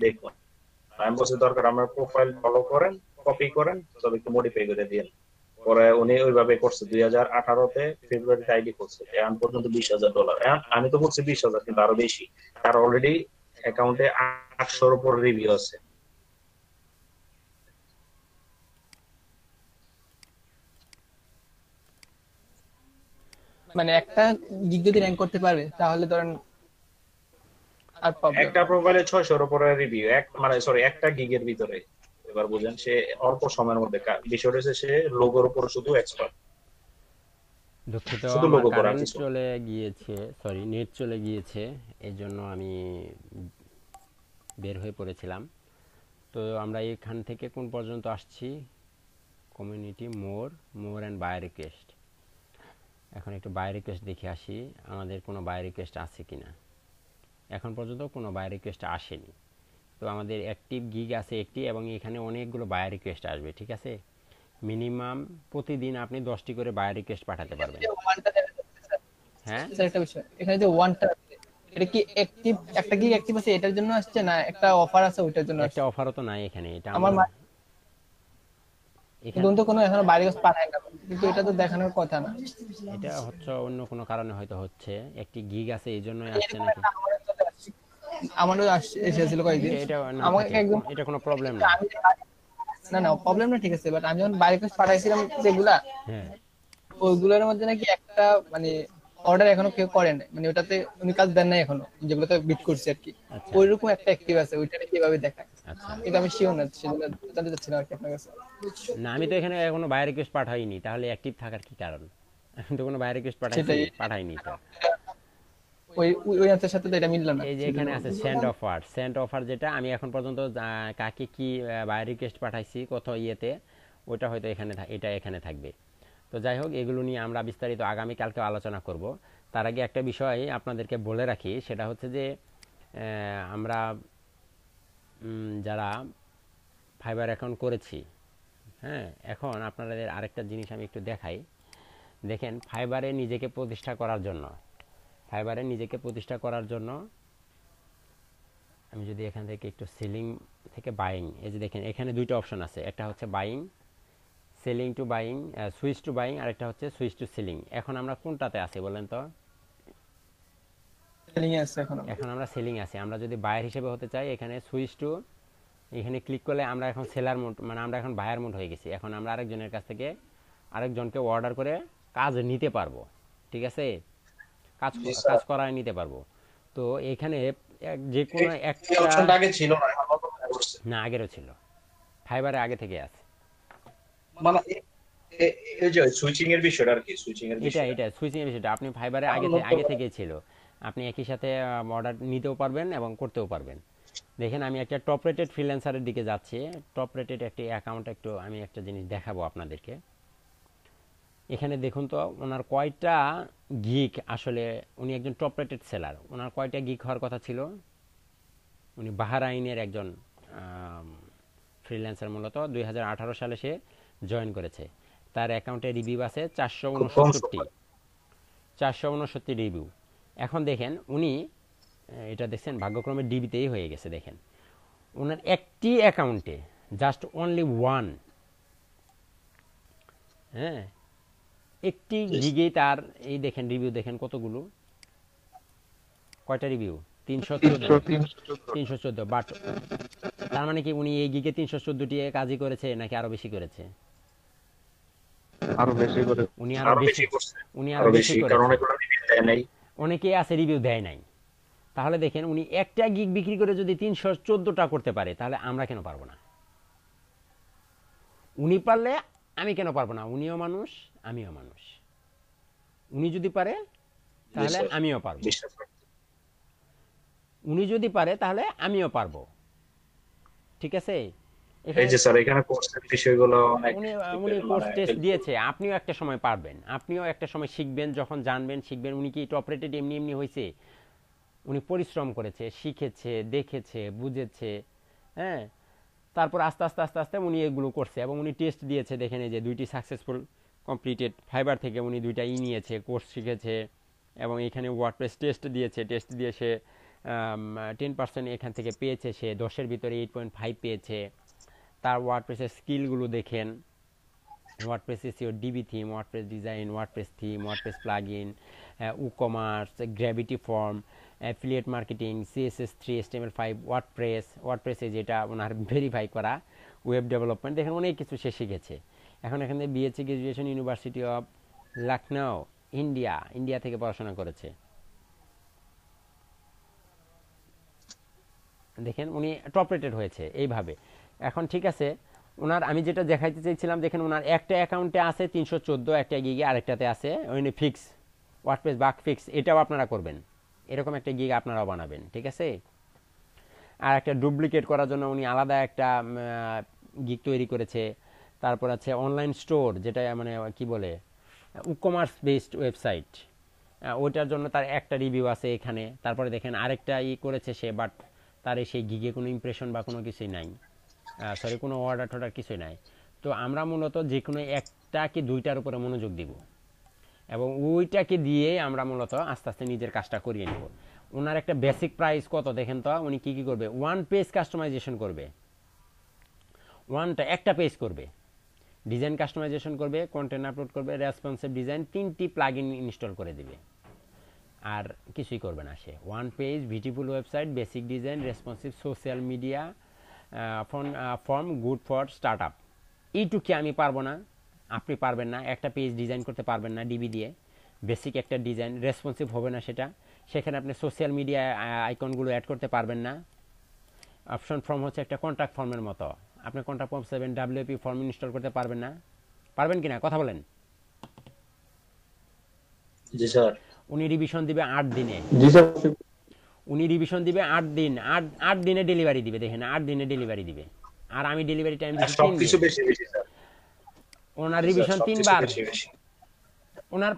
দেখুন আমি বলছি দরকার আমার প্রোফাইল ফলো করেন, কপি করেন, তবে একটু মডিফাই করে দিন। পরে উনি ওইভাবে করছে 2018-তে ফেব্রুয়ারিতে আইডি করছে, এখন পর্যন্ত $20,000। আমি তো বলছি 20,000, কিন্তু আরো বেশি। তার অলরেডি অ্যাকাউন্টে 800-র উপর রিভিউ আছে। মানে একটা গিগ যদি র্যাঙ্ক করতে পারবে তাহলে ধরেন আর প্রবলেম। একটা প্রোফাইলে 600-র উপরে রিভিউ, মানে সরি একটা গিগের ভিতরে। এবার বুঝেন সে অল্প সময়ের মধ্যে বিষয়টা হচ্ছে সে লোগোর উপর শুধু এক্সপার্ট, দুঃখিত, শুধু আমার লোগো করা কারেন্ট কিছু। চলে গিয়েছে, সরি নেট চলে গিয়েছে, এই জন্য আমি বের হয়ে পড়েছিলাম। তো আমরা এখান থেকে কোন পর্যন্ত আসছি? Community more and buy request. এখন একটু বাই রিকোয়েস্ট দেখে আসি আমাদের কোনো বাই রিকোয়েস্ট আছে কিনা। এখন পর্যন্ত কোনো বাই রিকোয়েস্ট আসেনি। তো আমাদের অ্যাক্টিভ গিগ আছে একটি, এবং এখানে অনেকগুলো বাই রিকোয়েস্ট আসবে, ঠিক আছে। মিনিমাম প্রতিদিন আপনি 10টি করে বাই রিকোয়েস্ট পাঠাতে পারবেন। হ্যাঁ, স্যার একটা বিষয়, এখানে যে ওয়ানটা এটা কি অ্যাক্টিভ, একটা গিগ অ্যাক্টিভ আছে এটার জন্য আসছে না একটা অফার আছে ওইটার জন্য একটা আসছে? অফারও তো নাই এখানে, এটা আমার আমার এখানে। কিন্তু কোনো এখনো বাইরে পাঠায় না, কিন্তু এটা তো দেখানোর কথা না। এটা হচ্ছে অন্য কোনো কারণে হয়তো হচ্ছে, একটি গিগ আছে এই জন্যই আসছে এরকম নাকি। একটা আমারও এসেছিল কয়েকদিন। এটা না আমাকে থাকে একদম এটা কোনো প্রবলেম না। আমি না না প্রবলেম না, ঠিক আছে, বাট আমি যখন বাইরে পাঠাইছিলাম যেগুলা, হ্যাঁ, ওইগুলোর মধ্যে নাকি একটা মানে অর্ডার এখনো কেউ করে নাই, মানে ওটাতে উনি কাজ দেন নাই এখনো, যেগুলোতে বিট করছে আর কি। আচ্ছা ওইরকম একটা অ্যাক্টিভ আছে, ওইটা কিভাবে দেখায় আচ্ছা। কিন্তু আমি শিওর না, সেগুলো জানতে চাচ্ছি না আর কি আপনার কাছে। না, আমি তো এখানে কোনো বাই রিকোয়েস্ট পাঠাইনি, তাহলে অ্যাক্টিভ থাকার কি কারণ? আমি তো কোনো বাই রিকোয়েস্ট সেটাই, পাঠাইনি তো। ওই ওই আনসার সাথে তো এটা মিলল না। এই যে এখানে আছে সেন্ড অফার, যেটা আমি এখন পর্যন্ত কাকে কি বাই রিকোয়েস্ট পাঠাইছি কত ইয়েতে, ওটা হয়তো এখানে এটা এখানে থাকবে। তো যাই হোক, এগুলো নিয়ে আমরা বিস্তারিত আগামীকালকে আলোচনা করব। তার আগে একটা বিষয় আপনাদেরকে বলে রাখি, সেটা হচ্ছে যে আমরা যারা ফাইবার অ্যাকাউন্ট করেছি, হ্যাঁ, এখন আপনাদের আরেকটা জিনিস আমি একটু দেখাই। দেখেন, ফাইবারে নিজেকে প্রতিষ্ঠা করার জন্য আমি যদি এখান থেকে একটু সেলিং থেকে বাইং, এই যে দেখেন এখানে দুইটা অপশন আছে, একটা হচ্ছে buying, selling to buying, switch to buying, আর একটা হচ্ছে সুইচ টু সেলিং। এখন আমরা কোনটাতে আছি বলেন তো? সেলিং এ আছে এখনো। এখন আমরা সেলিং আছি। আমরা যদি বায়ার হিসেবে হতে চাই, এখানে সুইচ টু, এখানে ক্লিক করলে আমরা এখন সেলার মোড, মানে আমরা এখন বায়ার মোড হয়ে গেছি। এখন আমরা আরেকজনের কাছ থেকে আরেকজনকে অর্ডার করে কাজ নিতে পারবো, ঠিক আছে, কাজ করায় নিতে পারবো। তো এখানে যে কোনো এই একটা, অপশনটা আগে ছিল না, এখন নতুন করে করছে। না আগেরও ছিল, ফাইবারে আগে থেকে আছে। মানে এই যে সুইচিং এর বিষয়টা আর কি, সুইচিং এর বিষয়টা এটা সুইচিং এর বিষয়টা আপনি ফাইবারে এখন নতুন আগে থেকেই ছিল। আপনি একই সাথে অর্ডার নিতেও পারবেন এবং করতেও পারবেন। দেখেন, আমি একটা টপ রেটেড ফ্রিল্যান্সারের দিকে যাচ্ছি। টপ রেটেড একটি অ্যাকাউন্ট, একটু আমি একটা জিনিস দেখাবো আপনাদেরকে। এখানে দেখুন তো ওনার কয়টা গিগ, আসলে উনি একজন টপ রেটেড সেলার, ওনার কয়টা গিগ হওয়ার কথা ছিল। উনি বাহরাইনের একজন ফ্রিল্যান্সার, মূলত 2018 সালে সে জয়েন করেছে। তার অ্যাকাউন্টে রিভিউ আছে খুব কম 469 রিভিউ। এখন দেখেন উনি এটা দেখছেন ভাগ্যক্রমে ডিবিতেই হয়ে গেছে। দেখেন ওনার একটি অ্যাকাউন্টে জাস্ট অনলি ওয়ান, হ্যাঁ, একটি গিগেই তার, এই দেখেন রিভিউ দেখেন কতগুলো, কয়টা রিভিউ? 314। বাট তার মানে কি উনি এই গিগে 314টি কাজই করেছে নাকি আরো বেশি করেছে? আরো বেশি করে উনি আরো বেশি করছে, উনি আরো বেশি, কারণ এগুলো রিভিউ দেয় নাই। অনেকে আছে রিভিউ দেয় নাই। তাহলে দেখেন উনি একটা গিগ বিক্রি করে যদি 314টা করতে পারে, তাহলে আমরা কেন পারবো না? উনি পারলে আমি কেন পারবো না? উনিও মানুষ, আমিও মানুষ। উনি যদি পারে তাহলে বিশ্বাস- আমিও পারবো, বিশ্বাস করতে। উনি যদি পারে তাহলে আমিও পারবো, ঠিক আছে। এই যে স্যার এখানে কোর্সের বিষয়গুলো অনেক উনি কোর্স মানে টেস্ট দিয়েছে, আপনিও একটা সময় পারবেন, আপনিও একটা সময় শিখবেন, যখন জানবেন শিখবেন। উনি কি টপ রেটেড এমনি এমনি হয়েছে? উনি পরিশ্রম করেছে, শিখেছে, দেখেছে, বুঝেছে, হ্যাঁ, তারপর আস্তে আস্তে আস্তে আস্তে উনি এগুলো করছে এবং উনি টেস্ট দিয়েছে। দেখেন এই যে 2টি সাকসেসফুল কমপ্লিটেড, ফাইবার থেকে উনি 2টা নিয়েছে, কোর্স শিখেছে এবং এখানে ওয়ার্ডপ্রেস টেস্ট দিয়েছে। টেস্ট দিয়ে সে 10% এখান থেকে পেয়েছে, সে 10-এর ভিতরে 8.5 পেয়েছে। তার ওয়ার্ডপ্রেসের স্কিলগুলো দেখেন, WordPress SEO, DB theme, WordPress design, WordPress theme, WordPress plugin, ecommerce, gravity form, affiliate marketing, CSS3, HTML5, ওয়ার্ডপ্রেসে যেটা ওনার ভেরিফাই করা, ওয়েব ডেভেলপমেন্ট, দেখেন অনেক কিছু সে শিখেছে। এখন এখানে BSc graduation, university of Lucknow, India থেকে পড়াশোনা করেছে। দেখেন উনি টপ রেটেড হয়েছে এইভাবে। এখন ঠিক আছে, ওনার আমি যেটা দেখাইতে চাইছিলাম, দেখেন ওনার একটা অ্যাকাউন্টে আছে 314, একটা গিগে, আরেকটাতে আছে ওই ফিক্স, ওয়ার্ডপ্রেস বাগ ফিক্স, এটাও আপনারা করবেন, এরকম একটা গিগ আপনারাও বানাবেন, ঠিক আছে। আর একটা ডুপ্লিকেট করার জন্য উনি আলাদা একটা গিগ তৈরি করেছে। তারপর আছে অনলাইন স্টোর, যেটা মানে কি বলে ই-কমার্স বেসড ওয়েবসাইট, ওইটার জন্য তার একটা রিভিউ আছে এখানে। তারপরে দেখেন আরেকটা করেছে সে, বাট তার সেই গিগে কোনো ইমপ্রেশন বা কোনো কিছুই নাই, সরি কোনো অর্ডার টর্ডার কিছুই নাই। তো আমরা মূলত যে কোনো একটা কি দুইটার উপরে মনোযোগ দিব, এবং ওইটাকে দিয়ে আমরা মূলত আস্তে আস্তে নিজের কাজটা করিয়ে নেব। ওনার একটা বেসিক প্রাইস কত দেখেন তো, উনি কি কি করবে, 1 পেজ কাস্টমাইজেশন করবে, একটা পেজ করবে, ডিজাইন কাস্টমাইজেশন করবে, কন্টেন্ট আপলোড করবে, রেসপন্সিভ ডিজাইন, 3টি প্লাগইন ইনস্টল করে দিবে, আর কিছুই করবে না সে। 1 page, beautiful website, basic design, responsive social media form, good for startup. এইটুকু আমি পারবো না, আপনি পারবেন না, একটা পেজ ডিজাইন করতে পারবেন না ডিবি দিয়ে, বেসিক একটা ডিজাইন, রেসপন্সিভ হবে না সেটা, সেখানে আপনি সোশ্যাল মিডিয়া আইকনগুলো অ্যাড করতে পারবেন না। অপশন ফর্ম হচ্ছে একটা কন্ট্যাক্ট ফর্মের মতো, আপনি contact form 7 WP form install করতে পারবেন না, পারবেন কিনা কথা বলেন। জি স্যার। উনি রিভিশন দিবে 8 দিনে, জি স্যার। উনি রিভিশন দিবে 8 দিন, 8 দিনে ডেলিভারি দিবে, দেখেন 8 দিনে ডেলিভারি দিবে, আর আমি ডেলিভারি টাইম দিচ্ছি 3 সবকিছু দিন। বেশি বেশি স্যার। ওনার রিভিশন 3 বার। বেশি বেশি। ওনার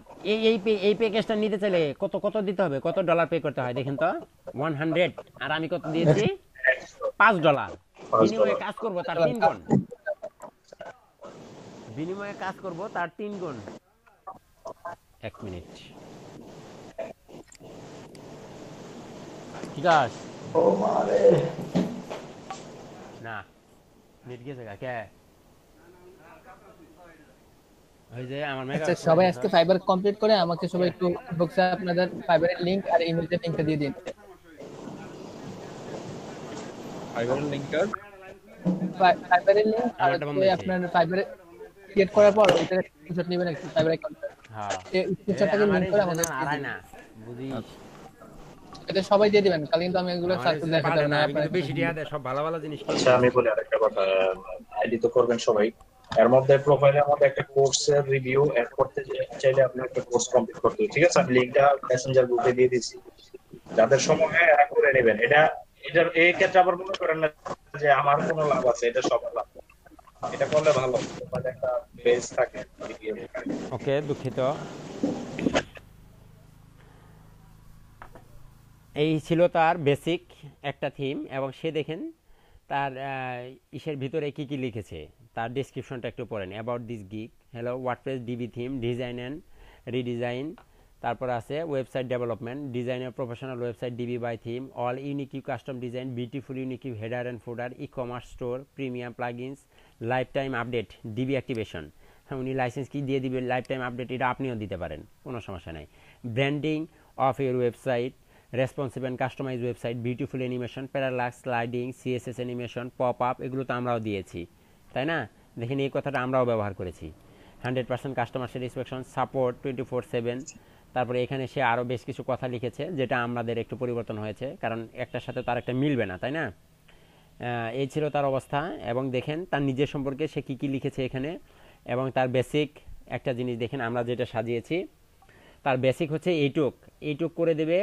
এই প্যাকেজটা নিতে চাইলে কত দিতে হবে, কত ডলার পে করতে হয় দেখেন তো, 100, আর আমি কত দিয়েছি, $5। বিনিময়ে কাজ করব তার 3 গুণ, বিনিময়ে কাজ করব তার 3 গুণ। 1 মিনিট, ঠিক আছে। ও মারে না, নেট গেছে কে, ওই যে আমার মেগা। আচ্ছা সবাই আজকে ফাইবার কমপ্লিট করে আমাকে সবাই একটু ইনবক্সে আপনাদের ফাইবারের লিংক আর ইমেইলের লিংকটা দিয়ে দিন। ফাইবারের লিংকটা, ফাইবারের লিংক আর আমারটা বন্ধ হয়েছে। আপনার ফাইবারে ক্রিয়েট করার পর ওইটা স্ক্রিনশট নেবেন একটা ফাইবার অ্যাকাউন্ট, হ্যাঁ এই স্ক্রিনশটটাকে লিংক করে আমাদের হারায় না, বুঝিস এটা সবাই দিয়ে দিবেন, কাল কিন্তু আমি এগুলো সাথে দেখাতে পারবো না আমি কিন্তু আপনাদের। বেশি দিয়া দেয়, সব ভালো ভালো জিনিস কিনি। আচ্ছা আমি বলি আরেকটা কথা, আইডি তো করবেন সবাই, এর মধ্যে প্রোফাইলের মধ্যে একটা কোর্সের রিভিউ অ্যাড করতে চাইলে আপনি একটা কোর্স কমপ্লিট করতে হবে, ঠিক আছে। আমি লিংকটা মেসেঞ্জার গ্রুপে দিয়ে দিয়েছি, যাদের সময় হয় এরা করে নেবেন। এটার এই ক্ষেত্রে আবার মনে করেন না যে আমার কোনো লাভ আছে, এটা সবার লাভ, এটা করলে ভালো, তোমাদের একটা বেস থাকে। ওকে, দুঃখিত। এই ছিল তার বেসিক একটা থিম, এবং সে দেখেন তার ইসের ভিতরে কি কি লিখেছে, তার ডেসক্রিপশনটা একটু পড়েন। About this gig, hello WordPress Divi theme, design and redesign, তারপর আছে ওয়েবসাইট ডেভেলপমেন্ট, ডিজাইনের professional website Divi by theme, all unique custom design, beautiful unique header and footer, e commerce store, premium plugins, lifetime update, Divi activation. হ্যাঁ, উনি licence কি দিয়ে দিবেন, life time update, এটা আপনিও দিতে পারেন, কোনো সমস্যা নাই। Branding of your website, responsive and customize website, beautiful animation, parallax, sliding, CSS animation, pop up, এগুলো তো আমরাও দিয়েছি, তাই না? দেখেন এই কথাটা আমরাও ব্যবহার করেছি। 100% কাস্টমার স্যাটিসফ্যাকশন, সাপোর্ট 24/7। তারপরে এখানে সে আরও বেশ কিছু কথা লিখেছে, যেটা আমাদের একটু পরিবর্তন হয়েছে, কারণ একটার সাথে তার একটা মিলবে না, তাই না? এই ছিল তার অবস্থা। এবং দেখেন তার নিজের সম্পর্কে সে কী কী লিখেছে এখানে, এবং তার বেসিক একটা জিনিস দেখেন আমরা যেটা সাজিয়েছি, তার বেসিক হচ্ছে এইটুক করে দেবে।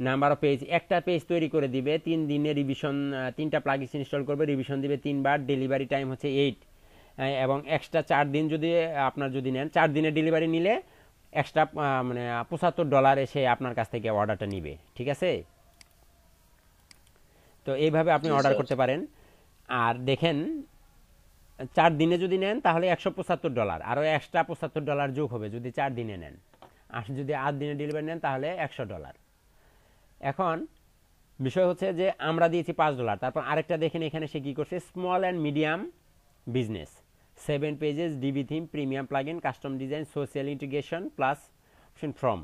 নাম্বার অফ পেজ, একটা পেজ তৈরি করে দিবে, 3 দিনে রিভিশন, 3টা প্লাগইন ইনস্টল করবে, রিভিশন দিবে 3 বার, ডেলিভারি টাইম হচ্ছে 8, এবং এক্সট্রা 4 দিন যদি আপনার যদি নেন, 4 দিনের ডেলিভারি নিলে এক্সট্রা মানে $75 এসে আপনার কাছ থেকে অর্ডারটা নিবে, ঠিক আছে? তো এইভাবে আপনি অর্ডার করতে পারেন। আর দেখেন 4 দিনে যদি নেন তাহলে $175, আরও এক্সট্রা $75 যোগ হবে যদি 4 দিনে নেন, আর যদি 8 দিনে ডেলিভারি নেন তাহলে $100। এখন বিষয় হচ্ছে যে আমরা দিয়েছি $5, তারপর আরেকটা দেখেন এখানে সে কি করছে, small and medium business, 7 pages DB theme, premium plugin, custom design, social integration plus option from.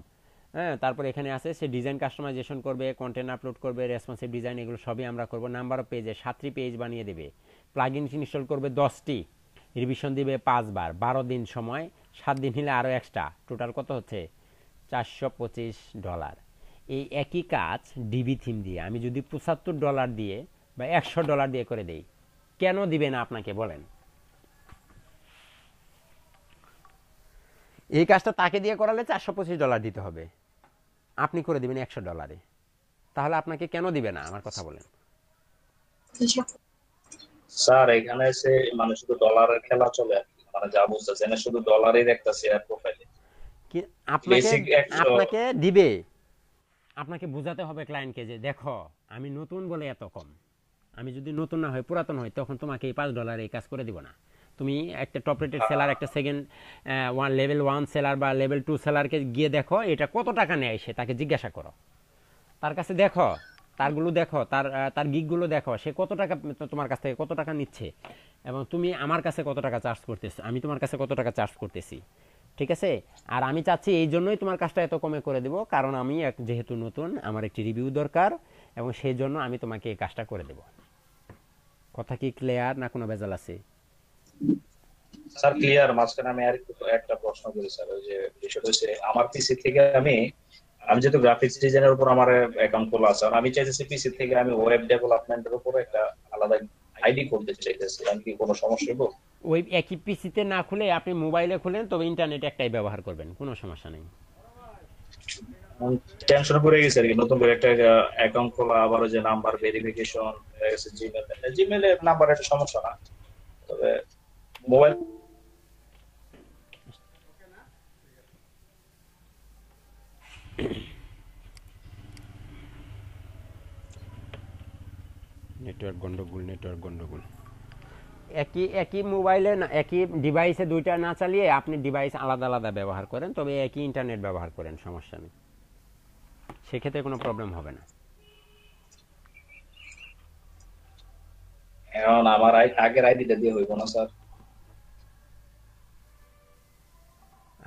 হ্যাঁ, তারপর এখানে আছে সে ডিজাইন কাস্টমাইজেশন করবে, কন্টেন্ট আপলোড করবে, রেসপন্সিভ ডিজাইন, এগুলো সবই আমরা করব। নাম্বার অফ পেজে 7টি পেজ বানিয়ে দেবে, প্লাগইন ইনস্টল করবে 10টি, রিভিশন দিবে 5 বার, 12 দিন সময়, 7 দিন হলে আরও এক্সট্রা, টোটাল কত হচ্ছে $425। এই একই কাজ ডিবি থিম দিয়ে আমি যদি $75 দিয়ে বা $100 দিয়ে করে দেই, কেন দিবে না আপনাকে বলেন? এই কাজটা তাকে দিয়ে করালে $425 দিতে হবে, আপনি করে দিবেন $100, তাহলে আপনাকে কেন দিবে না আমার কথা বলেন? স্যার এখানে এসে মানে শুধু ডলারের খেলা চলে আর কি, মানে যা বুঝতেছে না শুধু ডলারই দেখতেছে আর প্রোফাইলে কি আপনাকে বেসিক 100 আপনাকে দিবে, আপনাকে বোঝাতে হবে ক্লায়েন্টকে যে দেখো আমি নতুন বলে এত কম, আমি যদি নতুন না হয় পুরাতন হয় তখন তোমাকে এই $5 এই কাজ করে দিব না। তুমি একটা টপ রেটেড সেলার, একটা সেকেন্ড লেভেল 1 সেলার বা লেভেল 2 সেলারকে গিয়ে দেখো এটা কত টাকা নেয়, সে তাকে জিজ্ঞাসা করো, তার কাছে দেখো, তারগুলো দেখো, তার গিগগুলো দেখো, সে কত টাকা তোমার কাছ থেকে কত টাকা নিচ্ছে, এবং তুমি আমার কাছে কত টাকা চার্জ করতেছো, আমি তোমার কাছে কত টাকা চার্জ করতেছি, ঠিক আছে? আর আমি চাচ্ছি এই জন্যই তোমার কাজটা এত কমে করে দেব, কারণ আমি যেহেতু নতুন আমার একটি রিভিউ দরকার, এবং সেই জন্য আমি তোমাকে এই কাজটা করে দেব। কথা কি ক্লিয়ার না কোনো ভেজাল আছে? Sir clear. মাঝখানে আমি আর একটা প্রশ্ন করি স্যার, ওই যে বিষয়টা হচ্ছে আমার পিসি থেকে আমি আমি যেহেতু গ্রাফিক্স ডিজাইনের উপর আমার অ্যাকাউন্ট খোলা আছে, আর আমি চাইতেছি পিসি থেকে আমি ওয়েব ডেভেলপমেন্টের উপর একটা আলাদা আইডি করতে চাইতেছি, আমি কি কোনো সমস্যা হবে? ওই একই পিসিতে না খুলে আপনি মোবাইলে খুলেন, তবে ইন্টারনেট একটাই ব্যবহার করবেন, কোনো সমস্যা নেই। টেনশন পড়ে গেছে আর কি, নতুন করে একটা অ্যাকাউন্ট খোলা, আবার ওই যে নাম্বার ভেরিফিকেশন, জিমেলে নাম্বার একটা সমস্যা না, তবে মোবাইল নেটওয়ার্ক গন্ডগোল। একই মোবাইলে না, একই ডিভাইসে দুইটা না চালিয়ে আপনি ডিভাইস আলাদা আলাদা ব্যবহার করেন, তবে একই ইন্টারনেট ব্যবহার করেন, সমস্যা নেই, সেক্ষেত্রে কোনো প্রবলেম হবে না। এখন আমার আগের আইডিটা দিয়ে হইব না স্যার?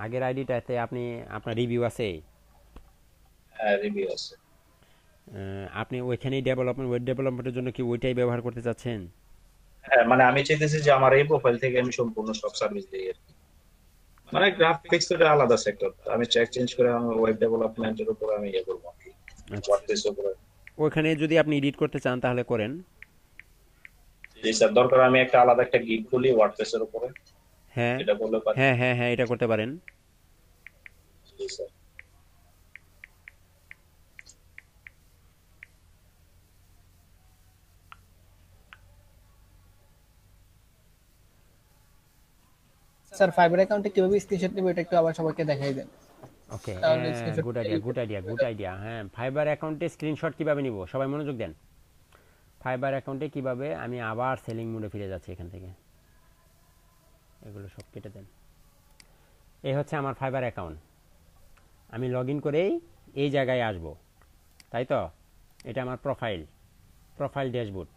আগের আইডিটাতে আপনি আপনার রিভিউ আছে, হ্যাঁ রিভিউ আছে। আপনি ওইখানেই ওয়েব ডেভেলপমেন্টের জন্য কি ওইটাই ব্যবহার করতে চাচ্ছেন? হ্যাঁ মানে আমি চাইতেছি যে আমার এই প্রোফাইল থেকে আমি সম্পূর্ণ সব সার্ভিস দিই আর কি। মানে গ্রাফিক্স তো আলাদা সেক্টর, আমি চেঞ্জ করে আমি ওয়েব ডেভেলপমেন্টের উপর আমি ইয়ে করবো আর কি, ওয়ার্ডপ্রেস উপরে। ওইখানে যদি আপনি এডিট করতে চান তাহলে করেন। জি স্যার, দরকার আমি একটা আলাদা একটা গিগ খুলি ওয়ার্ডপ্রেসের উপরে, হ্যাঁ এটা করলে পারি। হ্যাঁ এটা করতে পারেন। জি স্যার। স্যার ফাইবার অ্যাকাউন্টে কিভাবে স্ক্রিনশট নেব এটা একটু আবার সবাইকে দেখাই দেন। ওকে, তাহলে screenshot গুড আইডিয়া। হ্যাঁ, ফাইবার অ্যাকাউন্টে স্ক্রিনশট কিভাবে নিব, সবাই মনোযোগ দেন। ফাইবার অ্যাকাউন্টে কিভাবে, আমি আবার সেলিং মোডে ফিরে যাচ্ছি এখান থেকে, এগুলো সব কেটে দেন। এই হচ্ছে আমার ফাইবার অ্যাকাউন্ট, আমি লগ ইন করেই এই জায়গায় আসব, তাই তো? এটা আমার প্রোফাইল ড্যাশবোর্ড।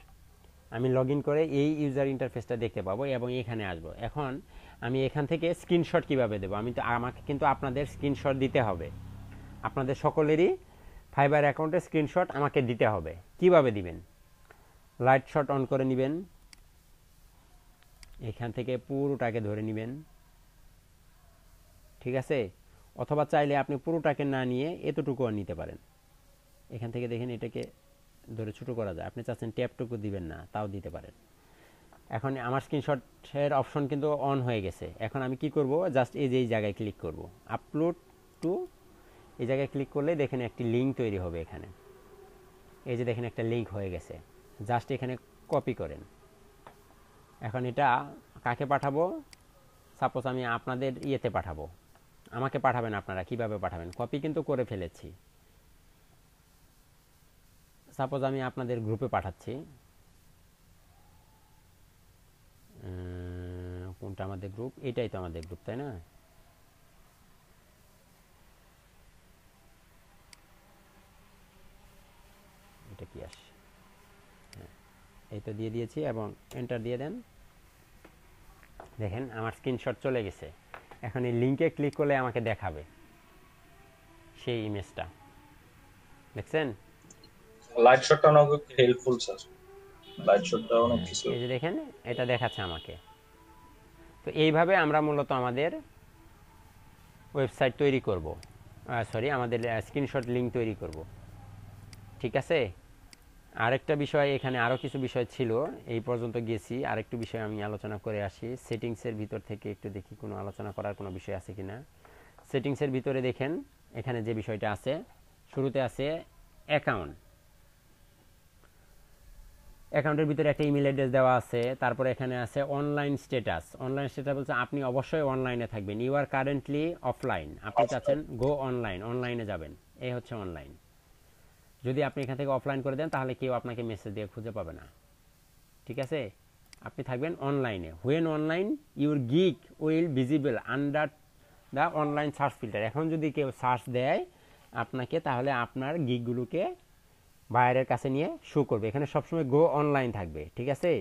আমি লগ ইন করে এই ইউজার ইন্টারফেসটা দেখতে পাবো এবং এখানে আসব। এখন আমি এখান থেকে স্ক্রিনশট কিভাবে দেবো, আমাকে কিন্তু আপনাদের স্ক্রিনশট দিতে হবে, আপনাদের সকলেরই ফাইবার অ্যাকাউন্টে স্ক্রিনশট আমাকে দিতে হবে। কিভাবে দিবেন? লাইট শট অন করে নেবেন, এখান থেকে পুরোটাকে ধরে নেবেন, ঠিক আছে? অথবা চাইলে আপনি পুরোটাকে না নিয়ে এতটুকুও নিতে পারেন। এখান থেকে দেখেন এটাকে ধরে ছোট করা যায়, আপনি চাচ্ছেন ট্যাপটুকু দিবেন না, তাও দিতে পারেন। এখন আমার স্ক্রিনশটের অপশন কিন্তু অন হয়ে গেছে। এখন আমি কি করব, জাস্ট এই যে এই জায়গায় ক্লিক করব, আপলোড টু, এই জায়গায় ক্লিক করলে দেখেন একটি লিঙ্ক তৈরি হবে এখানে, এই যে দেখেন একটা লিঙ্ক হয়ে গেছে, জাস্ট এখানে কপি করেন। এখন এটা কাকে পাঠাবো? সাপোজ আমি আপনাদের ইয়েতে পাঠাবো, আমাকে পাঠাবেন, আপনারা কিভাবে পাঠাবেন? কপি কিন্তু করে ফেলেছি। সাপোজ আমি আপনাদের গ্রুপে পাঠাচ্ছি, কোনটা আমাদের গ্রুপ? এটাই তো আমাদের গ্রুপ, তাই না? এটা কি আসে, এই তো দিয়ে দিয়েছি এবং এন্টার দিয়ে দেন। দেখেন আমার স্ক্রিনশট চলে গেছে। এখন এই লিংকে ক্লিক করলে আমাকে দেখাবে সেই ইমেজটা, দেখছেন? লাইট শটটা অনেক হেল্পফুল স্যার, লাইট শটটা অনেক কিছু। এই যে দেখেন এটা দেখাচ্ছে আমাকে। তো এইভাবে আমরা মূলত আমাদের ওয়েবসাইট তৈরি করব, সরি আমাদের স্ক্রিনশট লিংক তৈরি করব। ঠিক আছে, আরেকটা বিষয়, এখানে আরও কিছু বিষয় ছিল, এই পর্যন্ত গেছি। আরেকটু বিষয় আমি আলোচনা করে আসি। সেটিংসের ভিতর থেকে একটু দেখি কোনো আলোচনা করার কোনো বিষয় আছে কিনা। সেটিংসের ভিতরে দেখেন এখানে যে বিষয়টা আছে, শুরুতে আছে অ্যাকাউন্ট। অ্যাকাউন্টের ভিতরে একটা ইমেল অ্যাড্রেস দেওয়া আছে। তারপরে এখানে আছে অনলাইন স্ট্যাটাস। অনলাইন স্ট্যাটাস বলছে আপনি অবশ্যই অনলাইনে থাকবেন। ইউ আর কারেন্টলি অফলাইন, আপনি চাচ্ছেন গো অনলাইন, অনলাইনে যাবেন, এই হচ্ছে অনলাইন। যদি আপনি এখান থেকে অফলাইন করে দেন তাহলে কেউ আপনাকে মেসেজ দিয়ে খুঁজে পাবে না। ঠিক আছে, আপনি থাকবেন অনলাইনে। When online your gig will visible under the online search filter. এখন যদি কেউ সার্চ দেয় আপনাকে, তাহলে আপনার গিগগুলোকে বাইরের কাছে নিয়ে শো করবে। এখানে সবসময় গো অনলাইন থাকবে। ঠিক আছে,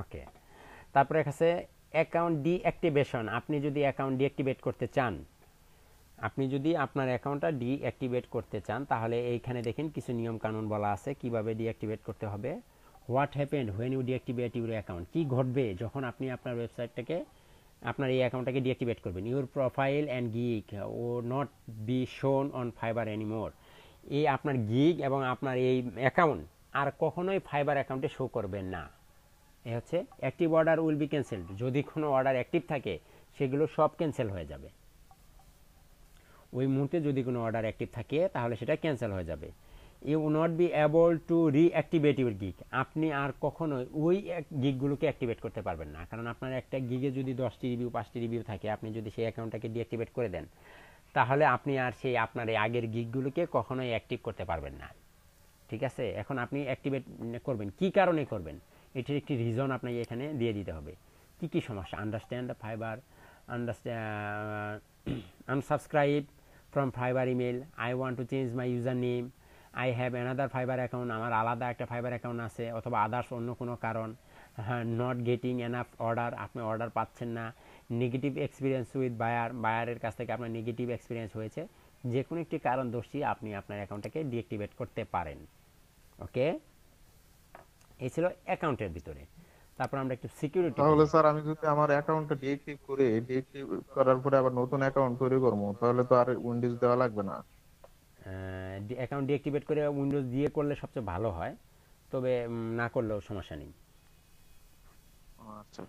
ওকে। তারপরে আছে অ্যাকাউন্ট ডিঅ্যাক্টিভেশন। আপনি যদি অ্যাকাউন্ট ডিঅ্যাক্টিভেট করতে চান, আপনি যদি আপনার অ্যাকাউন্টটা ডিঅ্যাক্টিভেট করতে চান, তাহলে এইখানে দেখেন কিছু নিয়ম কানুন বলা আছে কিভাবে ডিঅ্যাক্টিভেট করতে হবে। What happened when you deactivate your account, কি ঘটবে যখন আপনি আপনার ওয়েবসাইটটাকে, আপনার এই অ্যাকাউন্টটাকে ডিঅ্যাক্টিভেট করবেন। ইউর প্রোফাইল অ্যান্ড গিগ ও not be shown on Fiverr anymore. এই আপনার গিগ এবং আপনার এই অ্যাকাউন্ট আর কখনোই ফাইবার অ্যাকাউন্টে শো করবেন না। এ হচ্ছে active order will be cancelled. যদি কোনো অর্ডার অ্যাক্টিভ থাকে সেগুলো সব ক্যান্সেল হয়ে যাবে। ওই মুহূর্তে যদি কোনো অর্ডার অ্যাক্টিভ থাকে তাহলে সেটা ক্যান্সেল হয়ে যাবে। You not be able to reactivate your gig. আপনি আর কখনোই ওই গিগগুলোকে অ্যাক্টিভেট করতে পারবেন না, কারণ আপনার একটা গিগে যদি 10টি রিভিউ 5টি রিভিউ থাকে, আপনি যদি সেই অ্যাকাউন্টটাকে ডিঅ্যাক্টিভেট করে দেন তাহলে আপনি আর সেই আপনার এই আগের গিগগুলোকে কখনোই অ্যাক্টিভ করতে পারবেন না। ঠিক আছে, এখন আপনি অ্যাক্টিভেট করবেন, কি কারণে করবেন এটির একটি রিজন আপনাকে এখানে দিয়ে দিতে হবে। কি কি সমস্যা, understand the fibre, unsubscribe from fibre email, I want to change my user name, I have another fibre account, আমার আলাদা একটা ফাইবার অ্যাকাউন্ট আছে, অথবা আদার্স অন্য কোনো কারণ, নট গেটিং এনাফ অর্ডার, আপনি অর্ডার পাচ্ছেন না, নেগেটিভ এক্সপিরিয়েন্স উইথ বায়ার, বায়ারের কাছ থেকে আপনার নেগেটিভ এক্সপিরিয়েন্স হয়েছে, যে কোনো একটি কারণ দোষী আপনি আপনার অ্যাকাউন্টটাকে ডিঅ্যাক্টিভেট করতে পারেন। ওকে, এই ছিল অ্যাকাউন্টের ভিতরে। তারপর আমরা একটু সিকিউরিটি। তাহলে স্যার আমি যদি আমার অ্যাকাউন্টটা ডিএক্টিভ করে, ডিএক্টিভ করার পরে আবার নতুন অ্যাকাউন্ট তৈরি করবো, তাহলে তো আর উইন্ডোজ দেওয়া লাগবে না? অ্যাকাউন্ট ডিঅ্যাক্টিভেট করে উইন্ডোজ দিয়ে করলে সবচেয়ে ভালো হয়, তবে না করলেও সমস্যা নেই। আচ্ছা।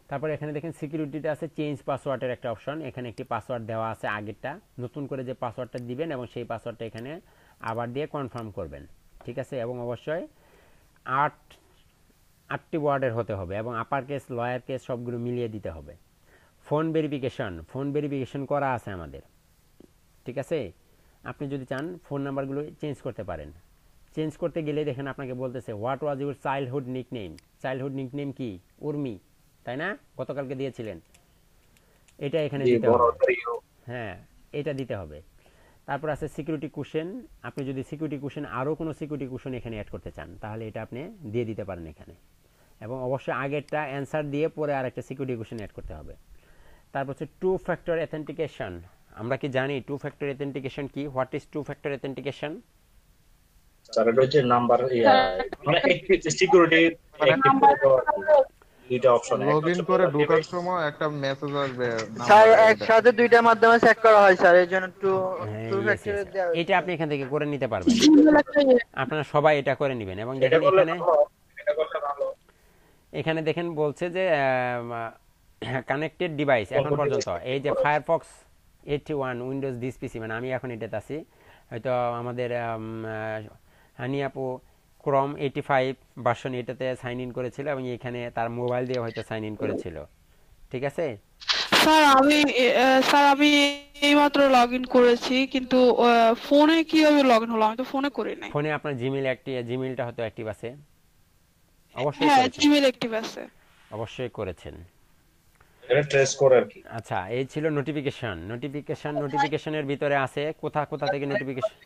তারপর এখানে দেখেন সিকিউরিটিতে আছে চেঞ্জ পাসওয়ার্ডের একটা অপশন। এখানে একটি পাসওয়ার্ড দেওয়া আছে আগেরটা, নতুন করে যে পাসওয়ার্ডটা দিবেন এবং সেই পাসওয়ার্ডটা এখানে আবার দিয়ে কনফার্ম করবেন। ঠিক আছে, এবং অবশ্যই 8টি ওয়ার্ডের হতে হবে এবং আপার কেস লয়ার কেস সবগুলো মিলিয়ে দিতে হবে। ফোন ভেরিফিকেশন করা আছে আমাদের। ঠিক আছে, আপনি যদি চান ফোন নাম্বারগুলো চেঞ্জ করতে পারেন। চেঞ্জ করতে গেলে দেখেন আপনাকে বলতেছে what was your childhood nickname. Childhood nickname কি? উর্মি, তাই না? গতকালকে দিয়েছিলেন, এটা এখানে দিতে হবে। হ্যাঁ, এটা দিতে হবে। তারপর আছে সিকিউরিটি কোশ্চেন। আপনি যদি সিকিউরিটি কোশ্চেন আরও কোনো সিকিউরিটি কোশ্চেন এখানে অ্যাড করতে চান তাহলে এটা আপনি দিয়ে দিতে পারেন এখানে, এবং অবশ্যই আগেরটা অ্যান্সার দিয়ে পরে আরেকটা সিকিউরিটি কোশ্চেন অ্যাড করতে হবে। তারপর হচ্ছে টু ফ্যাক্টর অথেন্টিকেশন। আমরা কি জানি টু ফ্যাক্টর অথেন্টিকেশন কি? What is two factor authentication? Sir এটা হচ্ছে নাম্বার, মানে সিকিউরিটি দুইটা অপশন, লগইন করে ঢোকার সময় একটা মেসেজ আসবে, স্যার একসাথে দুইটা মাধ্যমে চেক করা হয় স্যার, এর জন্য টু ফ্যাক্টর দেওয়া। এটা আপনি এখান থেকে করে নিতে পারবেন, আপনারা সবাই এটা করে নেবেন। এবং দেখেন এখানে দেখেন বলছে যে কানেক্টেড ডিভাইস এখন পর্যন্ত এই যে ফায়ারফক্স 81 উইন্ডোজ দিস পিসি, মানে আমি এখন এটাতে আছি, হয়তো আমাদের হানি আপু ক্রোম 85 ভার্সন এটাতে সাইন ইন করেছিল এবং এখানে তার মোবাইল দিয়ে হয়তো সাইন ইন করেছিল। ঠিক আছে স্যার, আমি এইমাত্র লগইন করেছি, কিন্তু ফোনে কিভাবে লগইন হলো? আমি তো ফোনে করি নাই। ফোনে আপনার জিমেইলটা হয়তো অ্যাক্টিভ আছে, অবশ্যই হ্যাঁ, করেছেন, জিমেইল অ্যাক্টিভ আছে, অবশ্যই করেছেন। এটা ট্রেস করে আর কি। আচ্ছা, এই ছিল নোটিফিকেশনের ভিতরে আছে কোথা থেকে নোটিফিকেশন।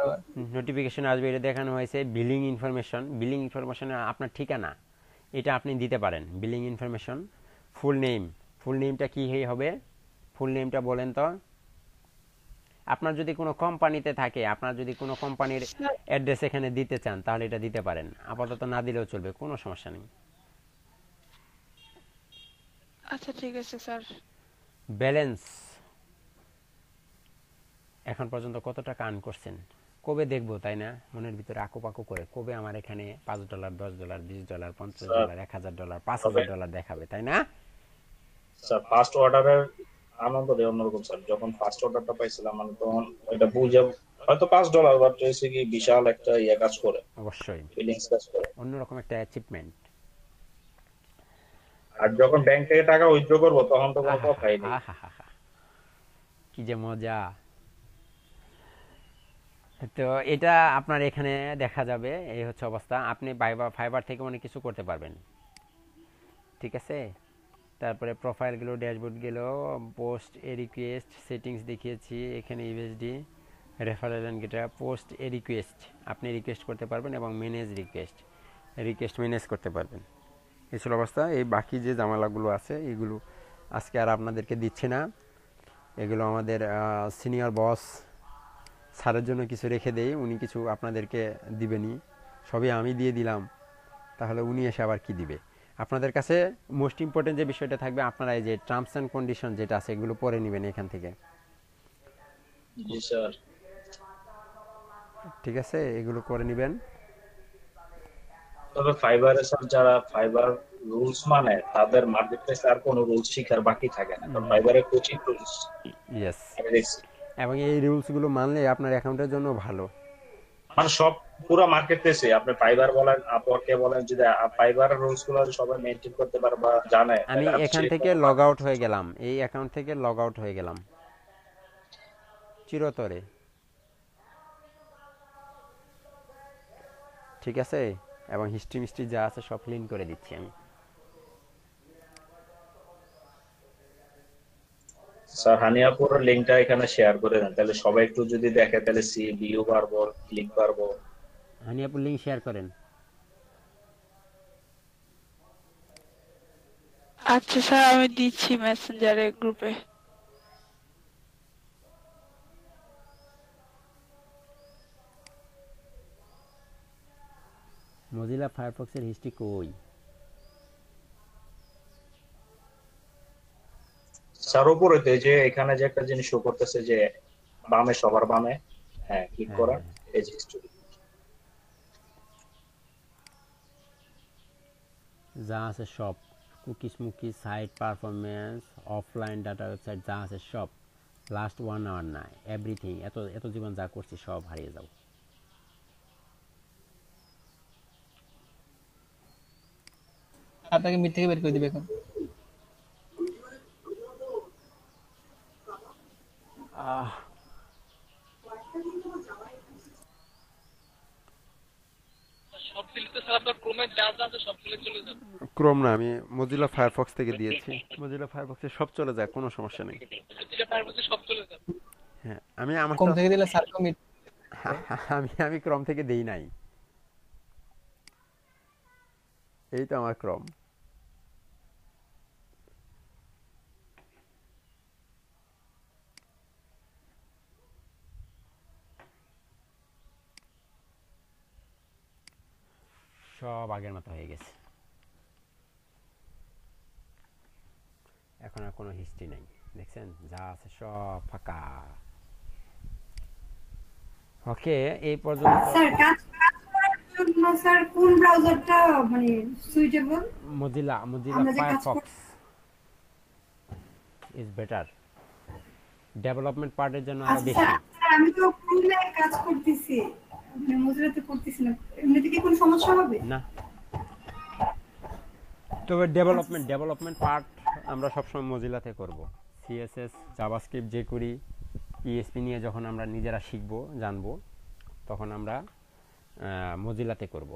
আবার নোটিফিকেশন আসবে, এটা দেখানো হয়েছে বিলিং ইনফরমেশন। বিলিং ইনফরমেশন আপনার ঠিকানা, এটা আপনি দিতে পারেন। বিলিং ইনফরমেশন, ফুল নেম, ফুল নেমটা কি হবে? ফুল নেমটা বলেন তো। আপনার যদি কোনো কোম্পানিতে থাকে, আপনার যদি কোনো কোম্পানির অ্যাড্রেস এখানে দিতে চান তাহলে এটা দিতে পারেন, আপাতত না দিলেও চলবে, কোনো সমস্যা নেই। আচ্ছা ঠিক আছে স্যার। ব্যালেন্স, এখন পর্যন্ত কত টাকা আর্ন করছেন? কবে দেখবো তাই না? মনের ভিতরে আকুপাকু করে কবে আমার এখানে $5, $10, $20, $50, $1000, $5000 দেখাবে, তাই না? স্যার ফার্স্ট অর্ডারের আনন্দটাই অন্যরকম স্যার। যখন ফার্স্ট অর্ডারটা পাইছিলাম মানে তখন এটা বুঝে হয়তো $5 বাট হচ্ছে কি বিশাল একটা কাজ করে, অবশ্যই ফিলিংস কাজ করে, অন্যরকম একটা অ্যাচিভমেন্ট। আর যখন ব্যাংক থেকে টাকা উইথড্র করবো তখন তো কোনো কথাই নেই। কি যে মজা। তো এটা আপনার এখানে দেখা যাবে, এই হচ্ছে অবস্থা। আপনি ফাইবার থেকে অনেক কিছু করতে পারবেন, ঠিক আছে? তারপরে প্রোফাইল গেল, ড্যাশবোর্ড গেল, পোস্ট এ রিকোয়েস্ট, সেটিংস দেখিয়েছি, এখানে ইউএসডি, রেফারেল এন্ড গেটা, পোস্ট এ রিকোয়েস্ট আপনি রিকোয়েস্ট করতে পারবেন এবং ম্যানেজ রিকোয়েস্ট ম্যানেজ করতে পারবেন। এই ছিল অবস্থা। এই বাকি যে জামালাগুলো আছে এগুলো আজকে আর আপনাদেরকে দিচ্ছি না, এগুলো আমাদের সিনিয়র বস স্যারের জন্য কিছু রেখে দেই, উনি কিছু আপনাদেরকে দিবেনি, সবই আমি দিয়ে দিলাম, তাহলে উনি এসে আবার কি দিবে? আপনাদের কাছে মোস্ট ইম্পর্টেন্ট যে বিষয়টা থাকবে, আপনারা এই যে টার্মস অ্যান্ড কন্ডিশন যেটা আছে এগুলো পড়ে নেবেন এখান থেকে, জি স্যার। ঠিক আছে? এগুলো করে নেবেন। তবে ফাইবারে স্যার যারা ফাইবার রুলস মানে তাদের মার্কেট প্লেসে আর কোনো রুলস শিখার বাকি থাকে না, কারণ ফাইবারে কোচিং রুলস ইয়েস, আমি দেখছি। এবং এই রুলসগুলো মানলে আপনার অ্যাকাউন্টের জন্য ভালো। মানে সব পুরো মার্কেট প্লেসে আপনি ফাইবার বলেন, আপওয়ার্কে বলেন, যদি ফাইবারের রুলস গুলো সবাই মেইনটেইন করতে পারে বা জানে। আমি এখান থেকে লগ আউট হয়ে গেলাম, এই অ্যাকাউন্ট থেকে লগ আউট হয়ে গেলাম চিরতরে, ঠিক আছে? এবং হিস্ট্রি যা আছে সব ক্লিন করে দিচ্ছি আমি। স্যার হানিয়াপুর লিংকটা এখানে শেয়ার করে দেন, তাহলে সবাই একটু যদি দেখে তাহলে সি ভিউ বাড়বো, ক্লিক বাড়বো। হানিয়াপুর লিংক শেয়ার করেন। আচ্ছা স্যার, আমি দিচ্ছি মেসেঞ্জারে গ্রুপে। মজিলা ফায়ারফক্সের হিস্ট্রি কই? স্যার উপরে তো এই যে এখানে যে একটা জিনিস শো করতেছে যে বামে, সবার বামে, হ্যাঁ ক্লিক করা, এই যে হিস্টরি যা আছে সব, cookie site performance, offline data website যা আছে সব, লাস্ট 1 আওয়ার না, এভরিথিং, এত জীবন যা করছি সব হারিয়ে যাও। আপনাকে মিড থেকে বের করে দিবে এখন। ক্রোম না, আমি মজিলা ফায়ারফক্স থেকে দিয়েছি। মজিলা ফায়ারফক্সে সব চলে যায়, কোনো সমস্যা নেই। হ্যাঁ, আমি আমার কম থেকে দিলে স্যার মিড আমি ক্রোম থেকে দেই নাই, এই তো আমার ক্রোম। সব আগের মতো হয়ে গেছে, এখন আর কোনো হিস্ট্রি নেই, দেখছেন? যা আছে সব ফাঁকা। ওকে, এই পর্যন্ত। স্যার কাজ করার জন্য স্যার কোন ব্রাউজারটা মানে suitable? Mozilla Firefox is better, development পার্টের জন্য আরো বেশি। স্যার আমি তো ক্রোমে কাজ করতেছি, মানে মজিলাতে করতেছি না, এমনিতে কি কোনো সমস্যা হবে? না, তবে ডেভেলপমেন্ট পার্ট আমরা সবসময় মজিলাতে করব। সিএসএস, জাভাস্ক্রিপ্ট যে করি, পিএসপি নিয়ে যখন আমরা নিজেরা শিখবো, জানবো, তখন আমরা মজিলাতে করব।